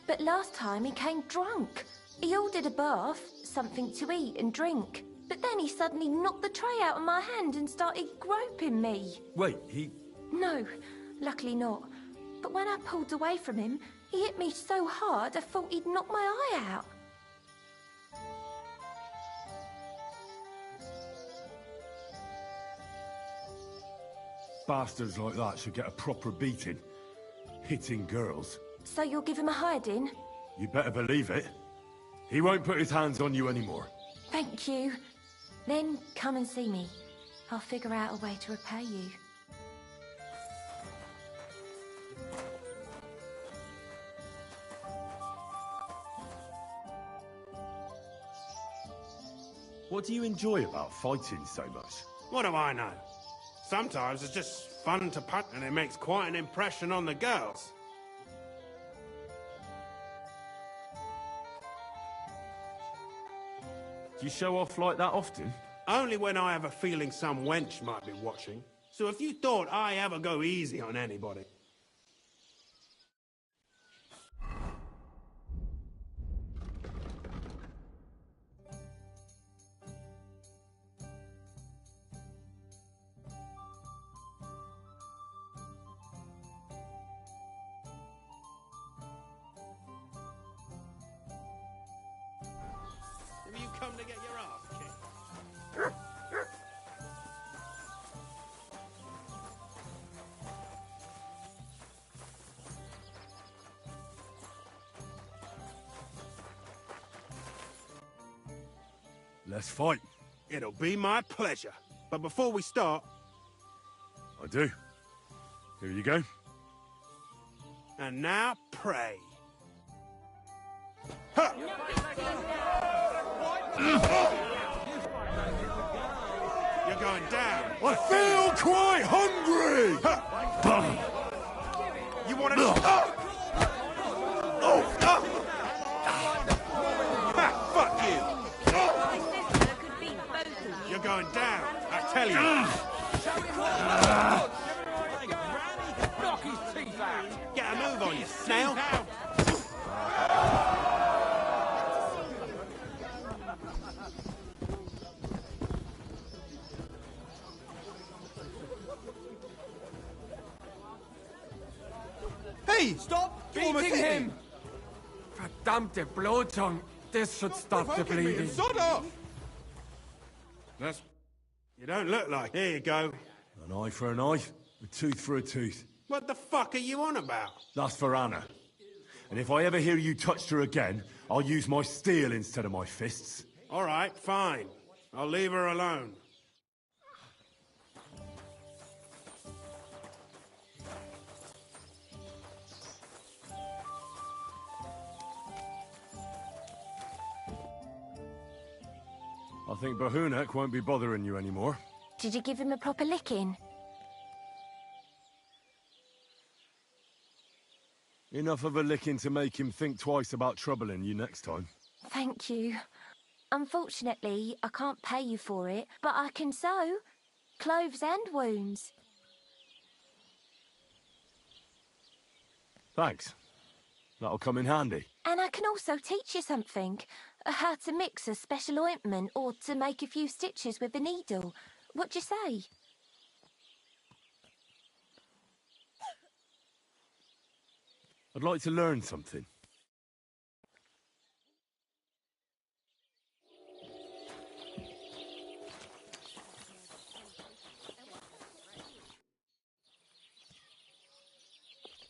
but last time he came drunk. He ordered a bath, something to eat and drink, but then he suddenly knocked the tray out of my hand and started groping me. Wait, he... No, luckily not. But when I pulled away from him, he hit me so hard I thought he'd knock my eye out. Bastards like that should get a proper beating. Hitting girls. So you'll give him a hiding? You better believe it. He won't put his hands on you anymore. Thank you. Then come and see me. I'll figure out a way to repay you. What do you enjoy about fighting so much? What do I know? Sometimes it's just fun to punt and it makes quite an impression on the girls. Do you show off like that often? Only when I have a feeling some wench might be watching. So if you thought I ever go easy on anybody... Have you come to get your ass kicked? Let's fight. It'll be my pleasure. But before we start... I do. Here you go. And now, pray. Ha! You're going down. I feel quite hungry! You want to... Fuck you! You're going down, I tell you. Get a move on you, snail. Hey, stop beating him! Verdammte Blutung! This should stop the bleeding. Sod off! That's... You don't look like... Here you go. An eye for an eye, a tooth for a tooth. What the fuck are you on about? That's for Anna. And if I ever hear you touched her again, I'll use my steel instead of my fists. All right, fine. I'll leave her alone. I think Bohunek won't be bothering you anymore. Did you give him a proper licking? Enough of a licking to make him think twice about troubling you next time. Thank you. Unfortunately, I can't pay you for it, but I can sew. Clothes and wounds. Thanks. That'll come in handy. And I can also teach you something. How to mix a special ointment or to make a few stitches with a needle. What do you say? I'd like to learn something.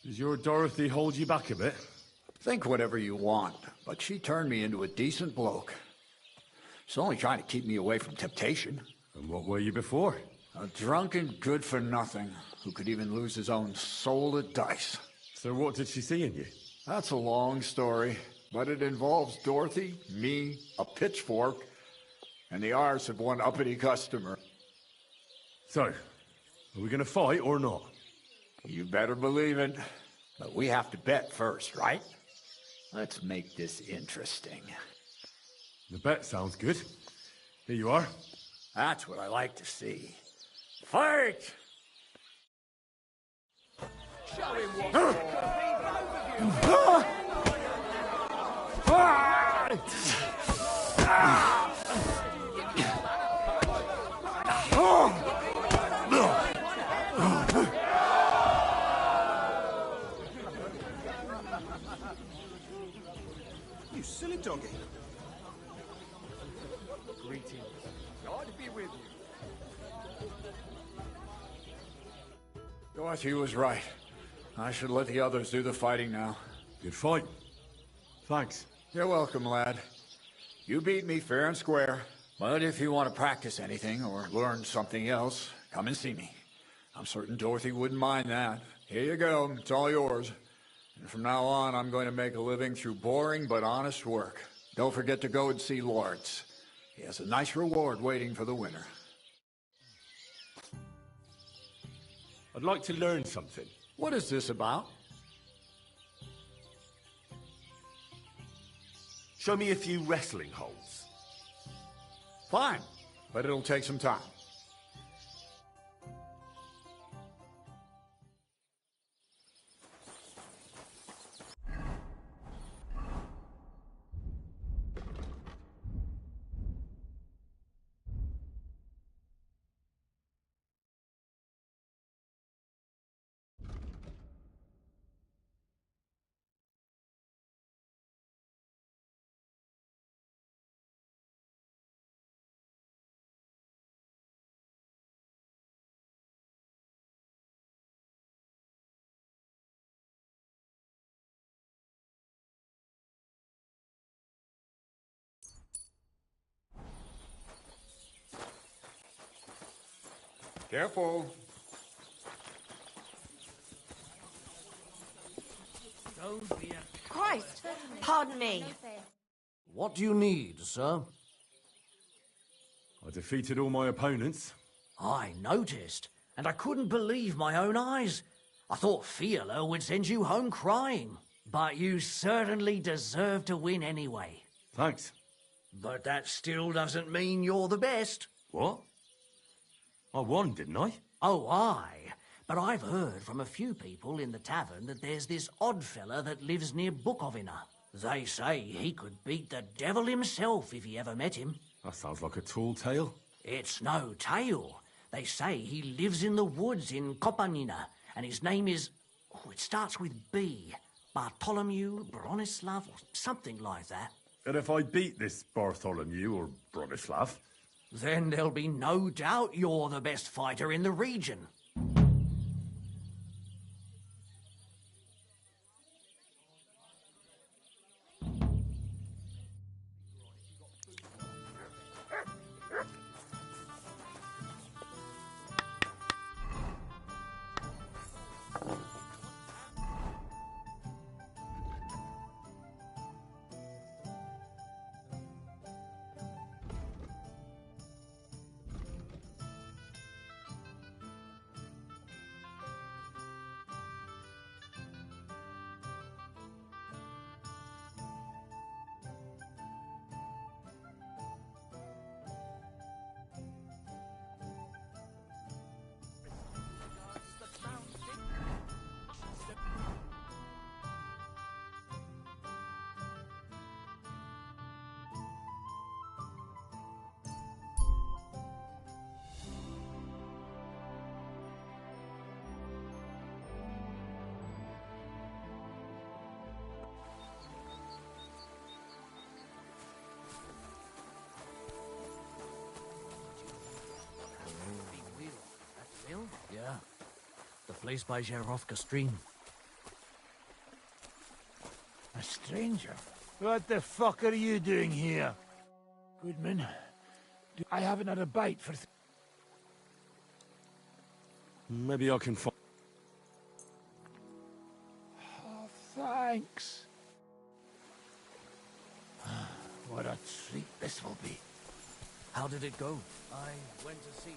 Does your Dorothy hold you back a bit? Think whatever you want, but she turned me into a decent bloke. She's only trying to keep me away from temptation. And what were you before? A drunken good-for-nothing who could even lose his own soul at dice. So what did she see in you? That's a long story, but it involves Dorothy, me, a pitchfork, and the arse of one uppity customer. So, are we going to fight or not? You better believe it. But we have to bet first, right? Let's make this interesting. The bet sounds good. Here you are. That's what I like to see. Fight! Show him what both You silly doggy. Greetings. God be with you. Dorothy was right. I should let the others do the fighting now. Good fight. Thanks. You're welcome, lad. You beat me fair and square. But if you want to practice anything or learn something else, come and see me. I'm certain Dorothy wouldn't mind that. Here you go. It's all yours. And from now on, I'm going to make a living through boring but honest work. Don't forget to go and see Lawrence. He has a nice reward waiting for the winner. I'd like to learn something. What is this about? Show me a few wrestling holds. Fine, but it'll take some time. Careful. Christ! Pardon me. What do you need, sir? I defeated all my opponents. I noticed, and I couldn't believe my own eyes. I thought Fiala would send you home crying. But you certainly deserve to win anyway. Thanks. But that still doesn't mean you're the best. What? I won, didn't I? Oh, aye. But I've heard from a few people in the tavern that there's this odd fella that lives near Bukovina. They say he could beat the devil himself if he ever met him. That sounds like a tall tale. It's no tale. They say he lives in the woods in Kopanina, and his name is... Oh, it starts with B. Bartholomew, Bronislav, or something like that. And if I beat this Bartholomew or Bronislav... Then there'll be no doubt you're the best fighter in the region. Yeah. The place by Zherovka Stream. A stranger? What the fuck are you doing here? Goodman, I haven't had a bite for... Maybe I can find... Oh, thanks. What a treat this will be. How did it go? I went to see...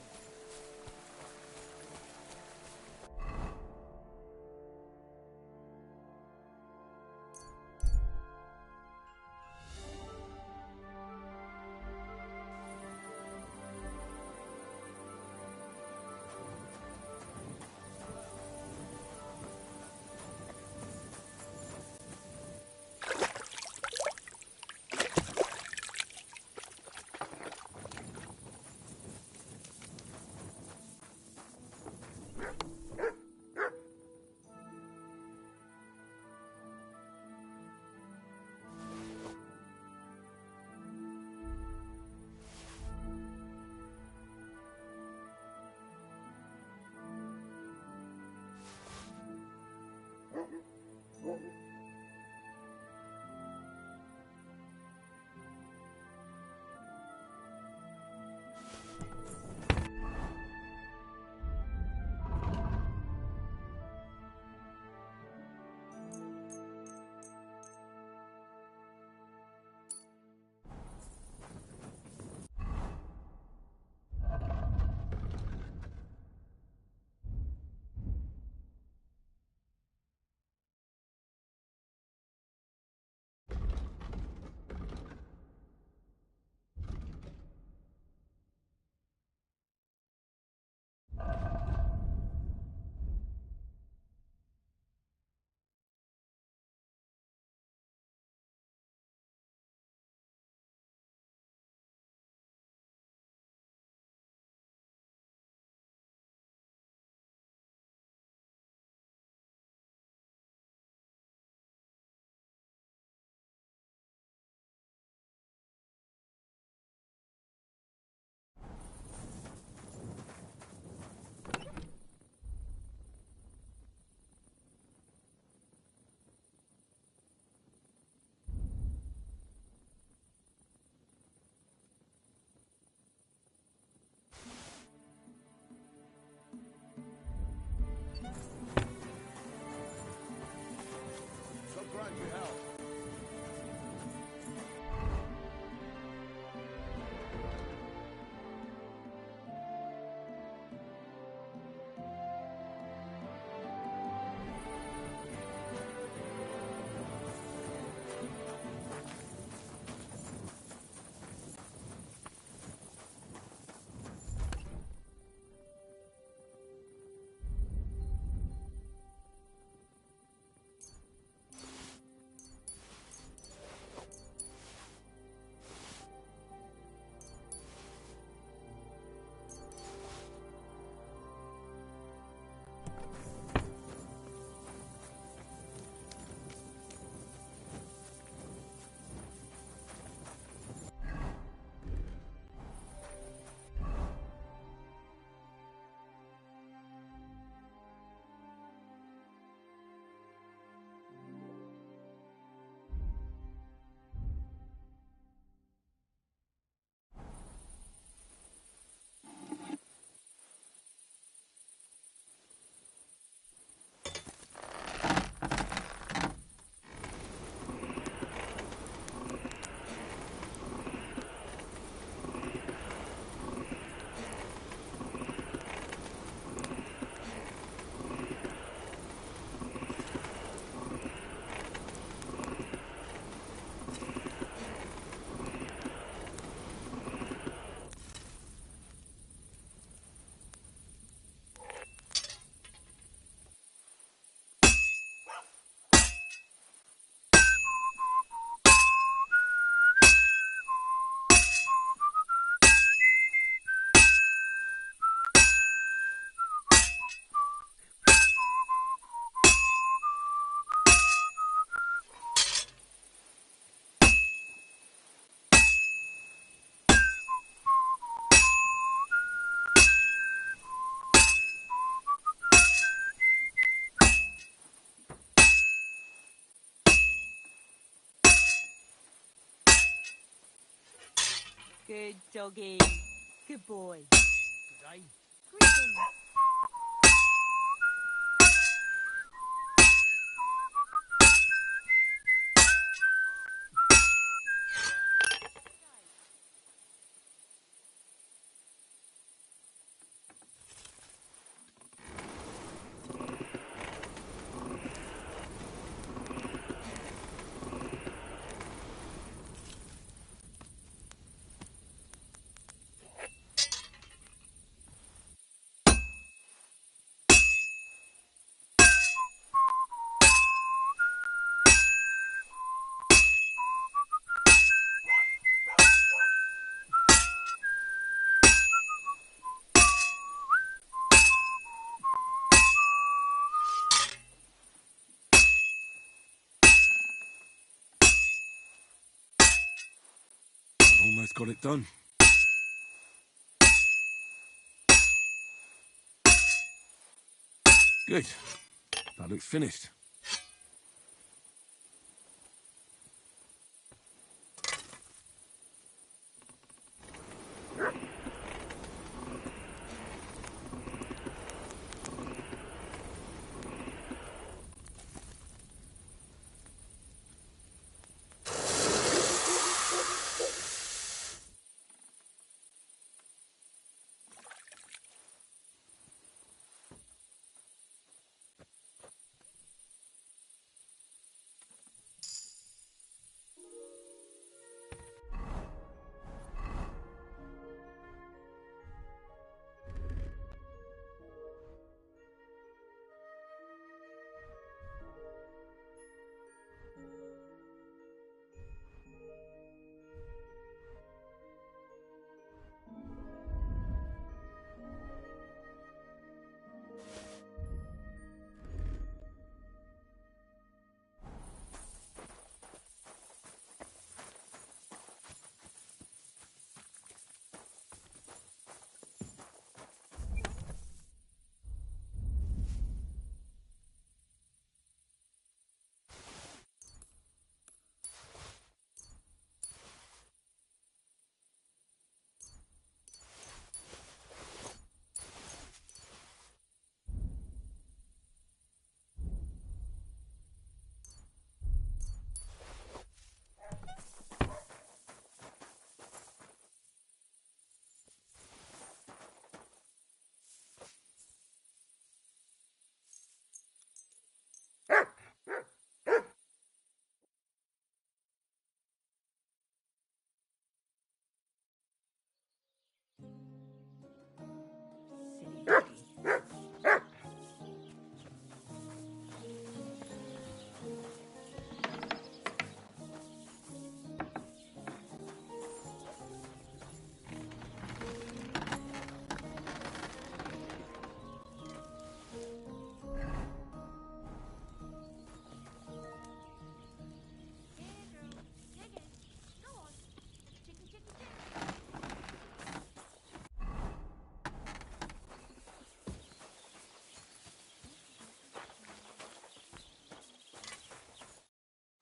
Good doggy. Good boy. Good day. Greetings. Almost got it done. Good. That looks finished.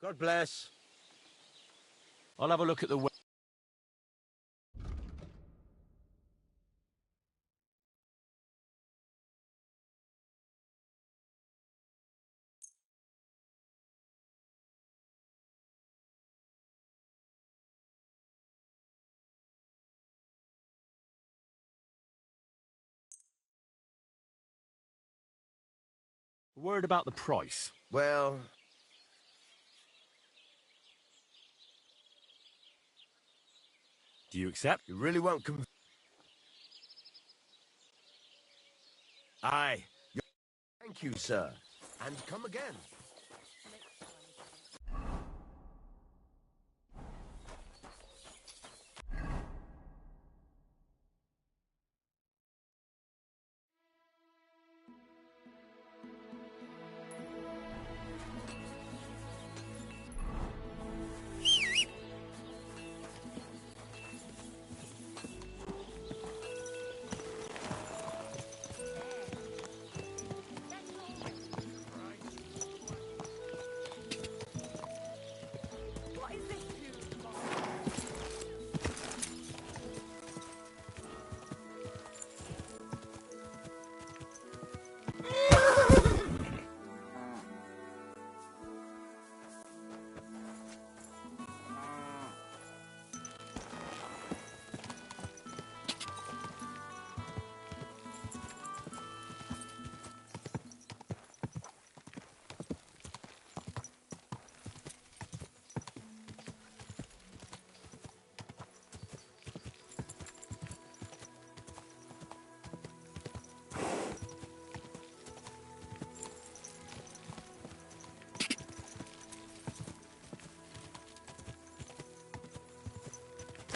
God bless. I'll have a look at the... Word about the price. Well... Do you accept? You really won't Aye. Thank you, sir. And come again.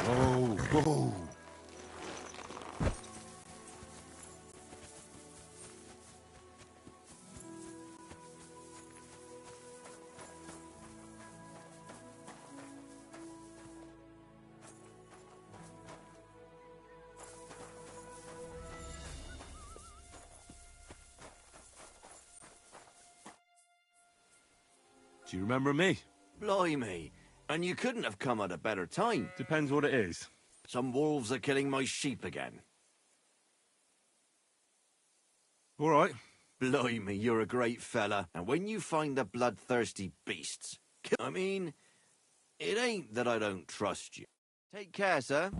Whoa, whoa. Do you remember me? Blimey. And you couldn't have come at a better time. Depends what it is. Some wolves are killing my sheep again. All right. Blimey, you're a great fella. And when you find the bloodthirsty beasts... I mean, it ain't that I don't trust you. Take care, sir.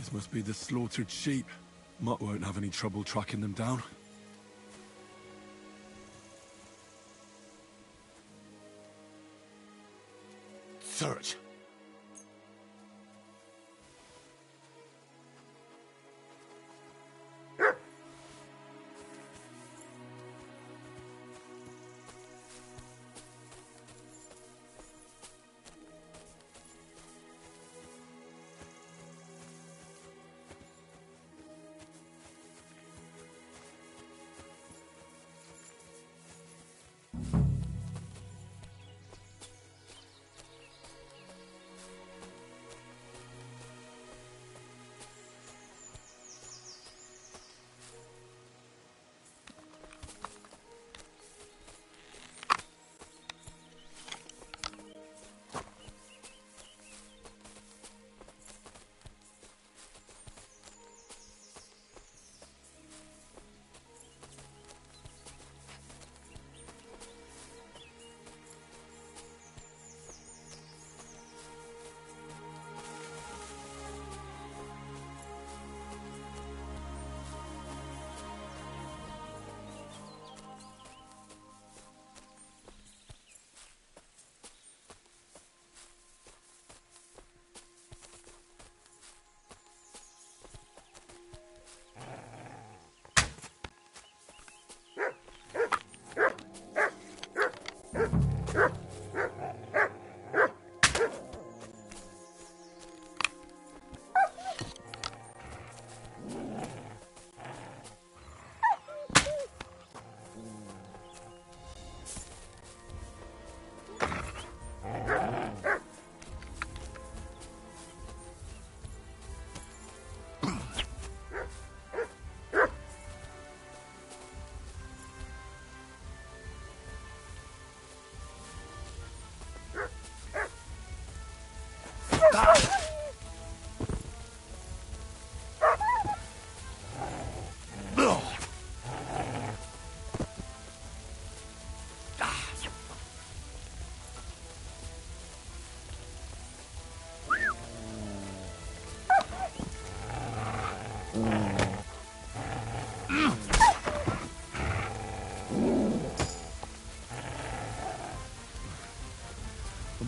This must be the slaughtered sheep. Mutt won't have any trouble tracking them down. Search. I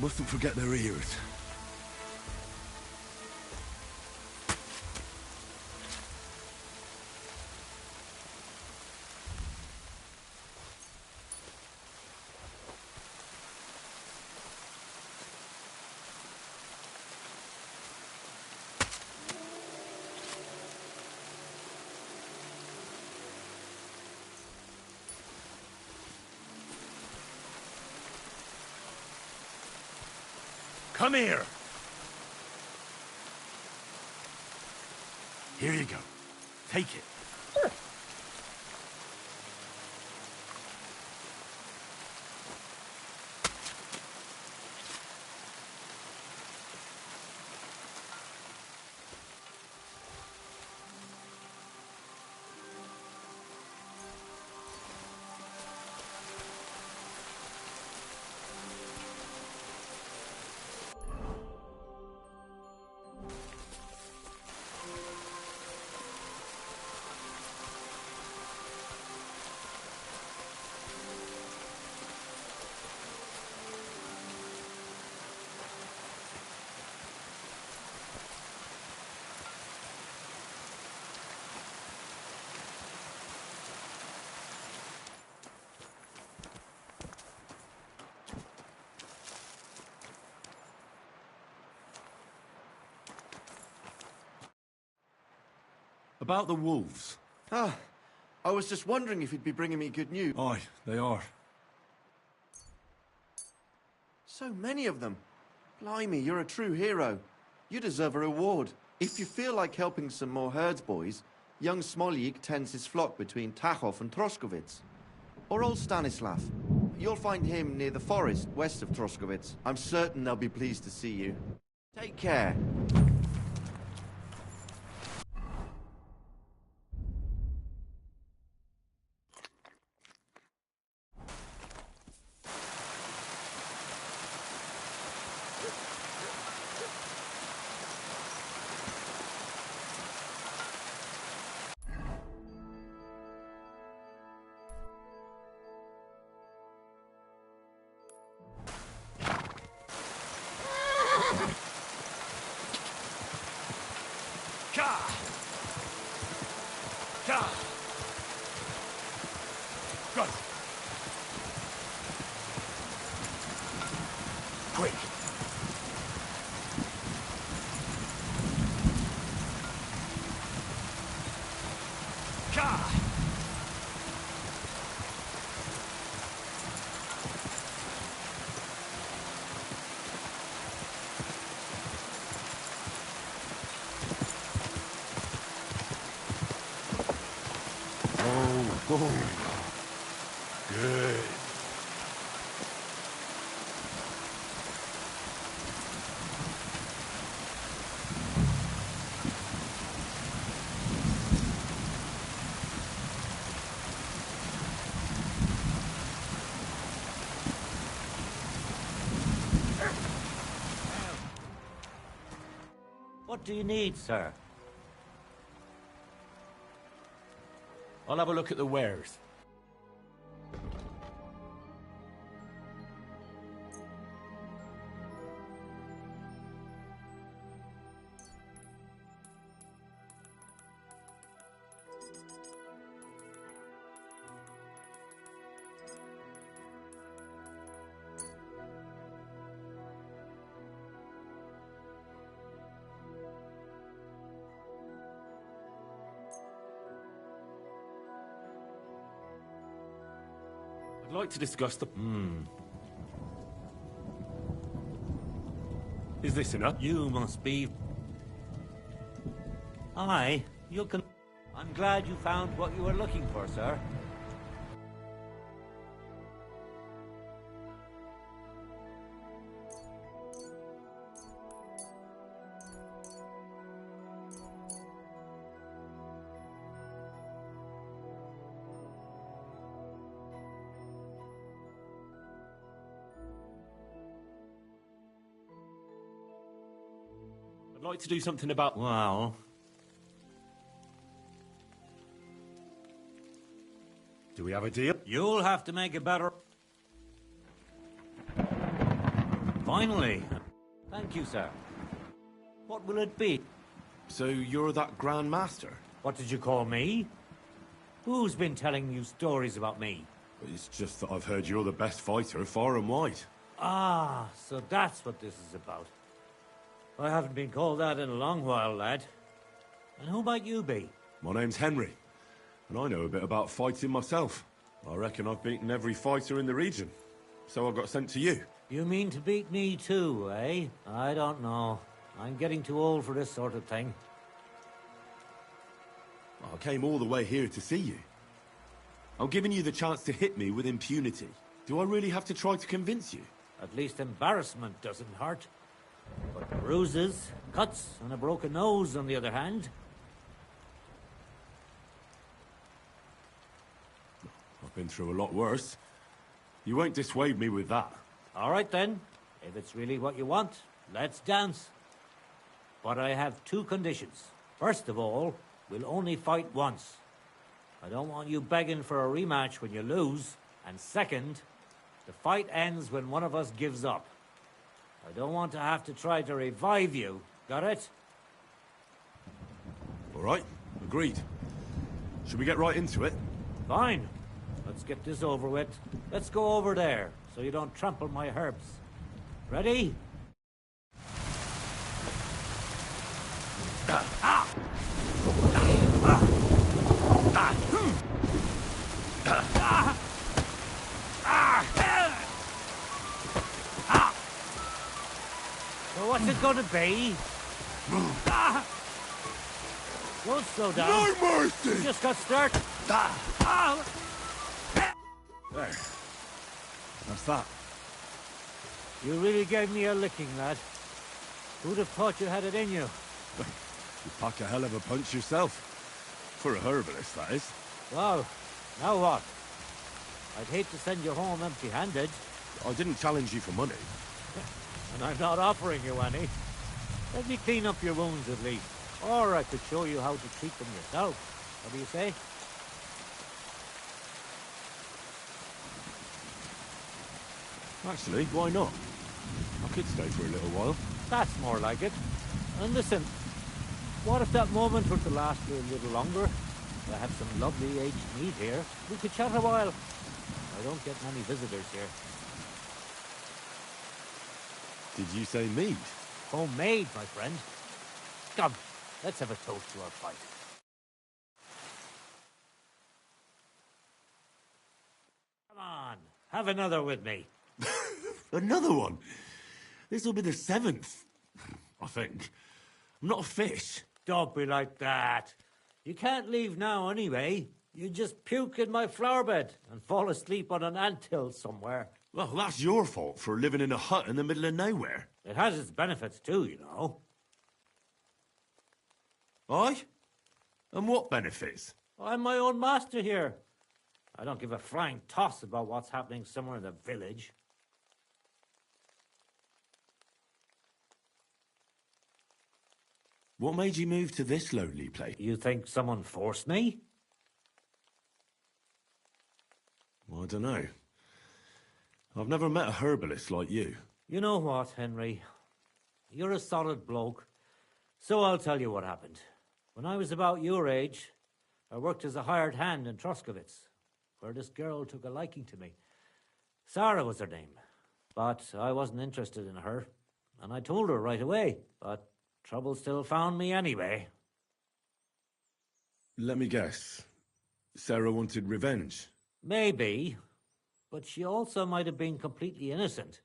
mustn't forget their ears. Come here! Here you go. Take it. About the wolves. Ah, I was just wondering if you'd be bringing me good news. Aye, they are. So many of them. Blimey, you're a true hero. You deserve a reward. If you feel like helping some more herds boys, young Smoljik tends his flock between Tachov and Troskowitz. Or old Stanislav. You'll find him near the forest west of Troskowitz. I'm certain they'll be pleased to see you. Take care. Go! Quick! Oh, good. What do you need, sir? I'll have a look at the wares. I'd like to discuss the... Is this enough? You must be... Aye, you can... I'm glad you found what you were looking for, sir. I'd like to do something about... Well... Do we have a deal? You'll have to make a better... Finally. Thank you, sir. What will it be? So you're that Grand Master? What did you call me? Who's been telling you stories about me? It's just that I've heard you're the best fighter far and wide. Ah, so that's what this is about. I haven't been called that in a long while, lad. And who might you be? My name's Henry, and I know a bit about fighting myself. I reckon I've beaten every fighter in the region, so I got sent to you. You mean to beat me too, eh? I don't know. I'm getting too old for this sort of thing. I came all the way here to see you. I'm giving you the chance to hit me with impunity. Do I really have to try to convince you? At least embarrassment doesn't hurt. But bruises, cuts, and a broken nose, on the other hand... I've been through a lot worse. You won't dissuade me with that. All right, then. If it's really what you want, let's dance. But I have two conditions. First of all, we'll only fight once. I don't want you begging for a rematch when you lose. And second, the fight ends when one of us gives up. I don't want to have to try to revive you. Got it? All right, agreed. Should we get right into it? Fine. Let's get this over with. Let's go over there, so you don't trample my herbs. Ready? So what's it gonna be? Don't slow down. No mercy! You just got started. There. That's that. You really gave me a licking, lad. Who'd have thought you had it in you? You pack a hell of a punch yourself. For a herbalist, that is. Well, now what? I'd hate to send you home empty-handed. I didn't challenge you for money. And I'm not offering you any. Let me clean up your wounds at least. Or I could show you how to treat them yourself. What do you say? Actually, why not? I could stay for a little while. That's more like it. And listen, what if that moment were to last for a little longer? I have some lovely aged mead here. We could chat a while. I don't get many visitors here. Did you say mead? Homemade, my friend. Come, let's have a toast to our fight. Come on, have another with me. Another one? This'll be the 7th. I think. I'm not a fish. Don't be like that. You can't leave now anyway. You just puke in my flower bed and fall asleep on an anthill somewhere. Well, that's your fault for living in a hut in the middle of nowhere. It has its benefits too, you know. Aye? And what benefits? I'm my own master here. I don't give a flying toss about what's happening somewhere in the village. What made you move to this lonely place? You think someone forced me? Well, I don't know. I've never met a herbalist like you. You know what, Henry? You're a solid bloke. So I'll tell you what happened. When I was about your age, I worked as a hired hand in Troskowitz, where this girl took a liking to me. Sarah was her name. But I wasn't interested in her, and I told her right away. But trouble still found me anyway. Let me guess. Sarah wanted revenge. Maybe. but she also might have been completely innocent.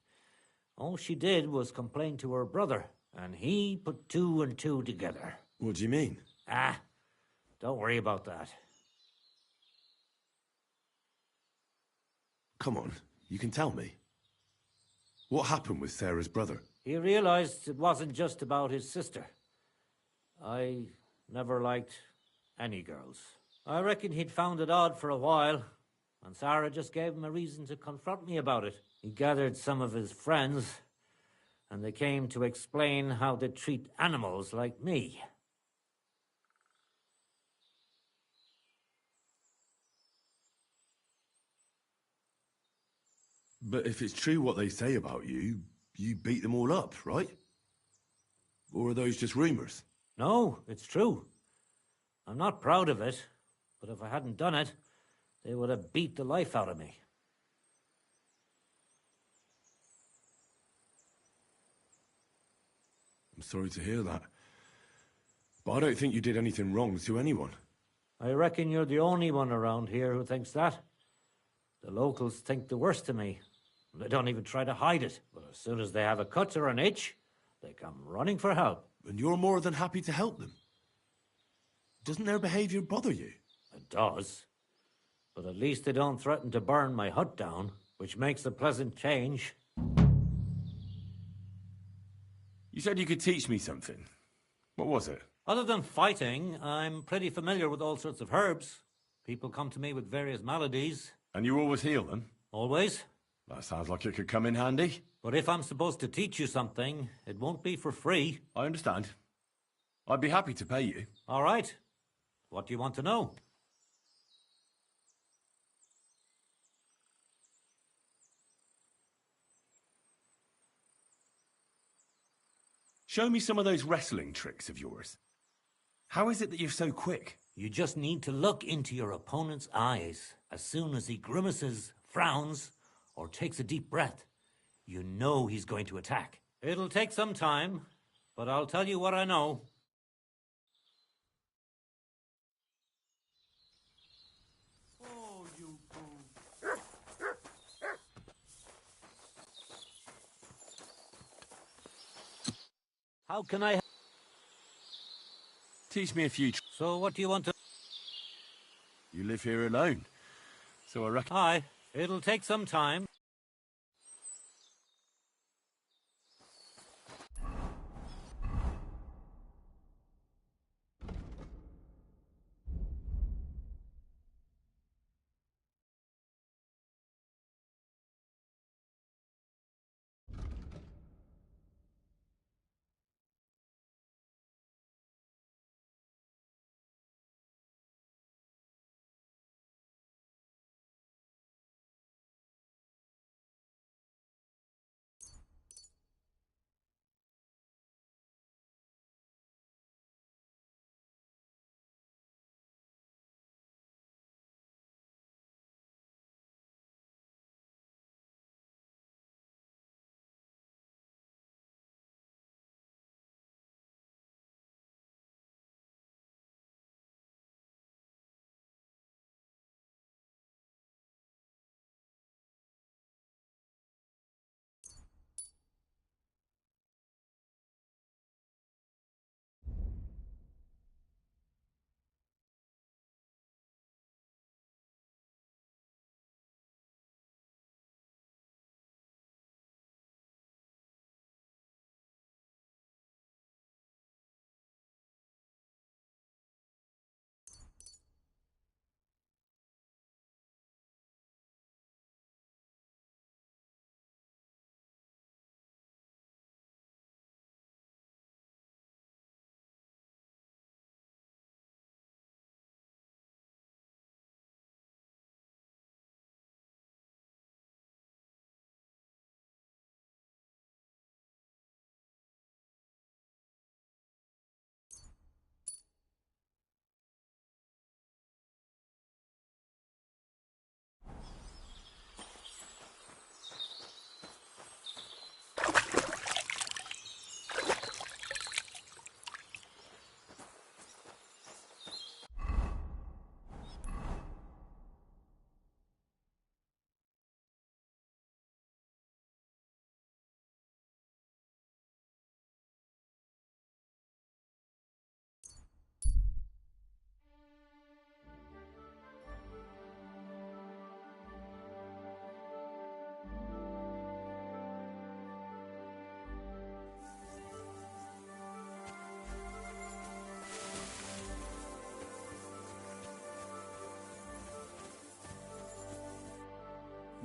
All she did was complain to her brother, and he put two and two together. What do you mean? Ah, don't worry about that. Come on, you can tell me. What happened with Sarah's brother? He realized it wasn't just about his sister. I never liked any girls. I reckon he'd found it odd for a while, and Sarah just gave him a reason to confront me about it. He gathered some of his friends, and they came to explain how they treat animals like me. But if it's true what they say about you, you beat them all up, right? Or are those just rumors? No, it's true. I'm not proud of it, but if I hadn't done it, they would have beat the life out of me. I'm sorry to hear that. But I don't think you did anything wrong to anyone. I reckon you're the only one around here who thinks that. The locals think the worst of me. They don't even try to hide it. But as soon as they have a cut or an itch, they come running for help. And you're more than happy to help them. Doesn't their behavior bother you? It does. But at least they don't threaten to burn my hut down, which makes a pleasant change. You said you could teach me something. What was it? Other than fighting, I'm pretty familiar with all sorts of herbs. People come to me with various maladies. And you always heal them? Always. That sounds like it could come in handy. But if I'm supposed to teach you something, it won't be for free. I understand. I'd be happy to pay you. All right. What do you want to know? Show me some of those wrestling tricks of yours. How is it that you're so quick? You just need to look into your opponent's eyes. As soon as he grimaces, frowns, or takes a deep breath, you know he's going to attack. It'll take some time, but I'll tell you what I know. Oh, you How can I... Teach me a few So what do you want to... You live here alone, so I reckon... Aye, it'll take some time.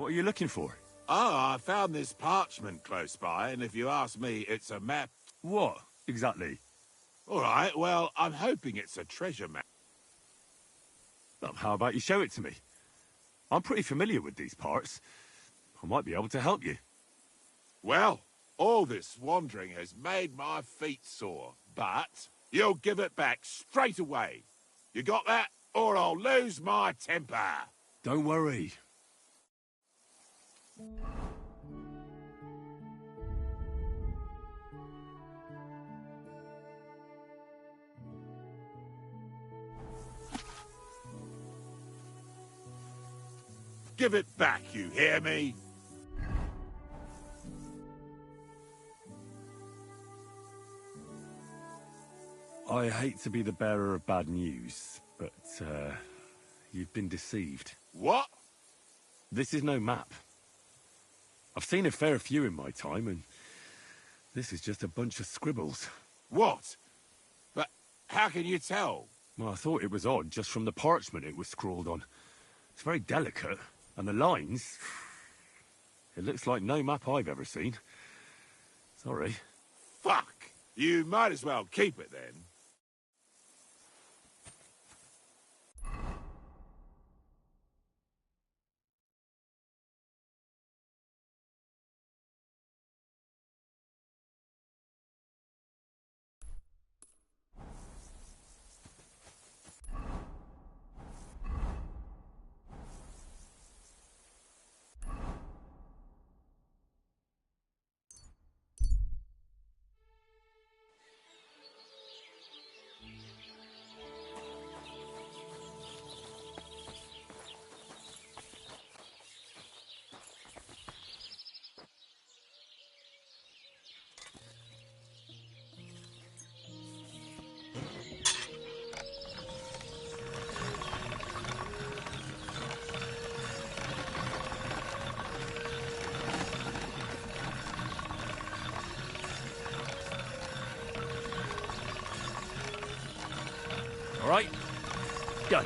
What are you looking for? Oh, I found this parchment close by, and if you ask me, it's a map. What, exactly? All right, well, I'm hoping it's a treasure map. Well, how about you show it to me? I'm pretty familiar with these parts. I might be able to help you. Well, all this wandering has made my feet sore, but you'll give it back straight away. You got that? Or I'll lose my temper. Don't worry. Give it back, you hear me? I hate to be the bearer of bad news, but, you've been deceived. What? This is no map. I've seen a fair few in my time, and this is just a bunch of scribbles. What? But how can you tell? Well, I thought it was odd just from the parchment it was scrawled on. It's very delicate, and the lines... It looks like no map I've ever seen. Sorry. Fuck! You might as well keep it then. All right, go.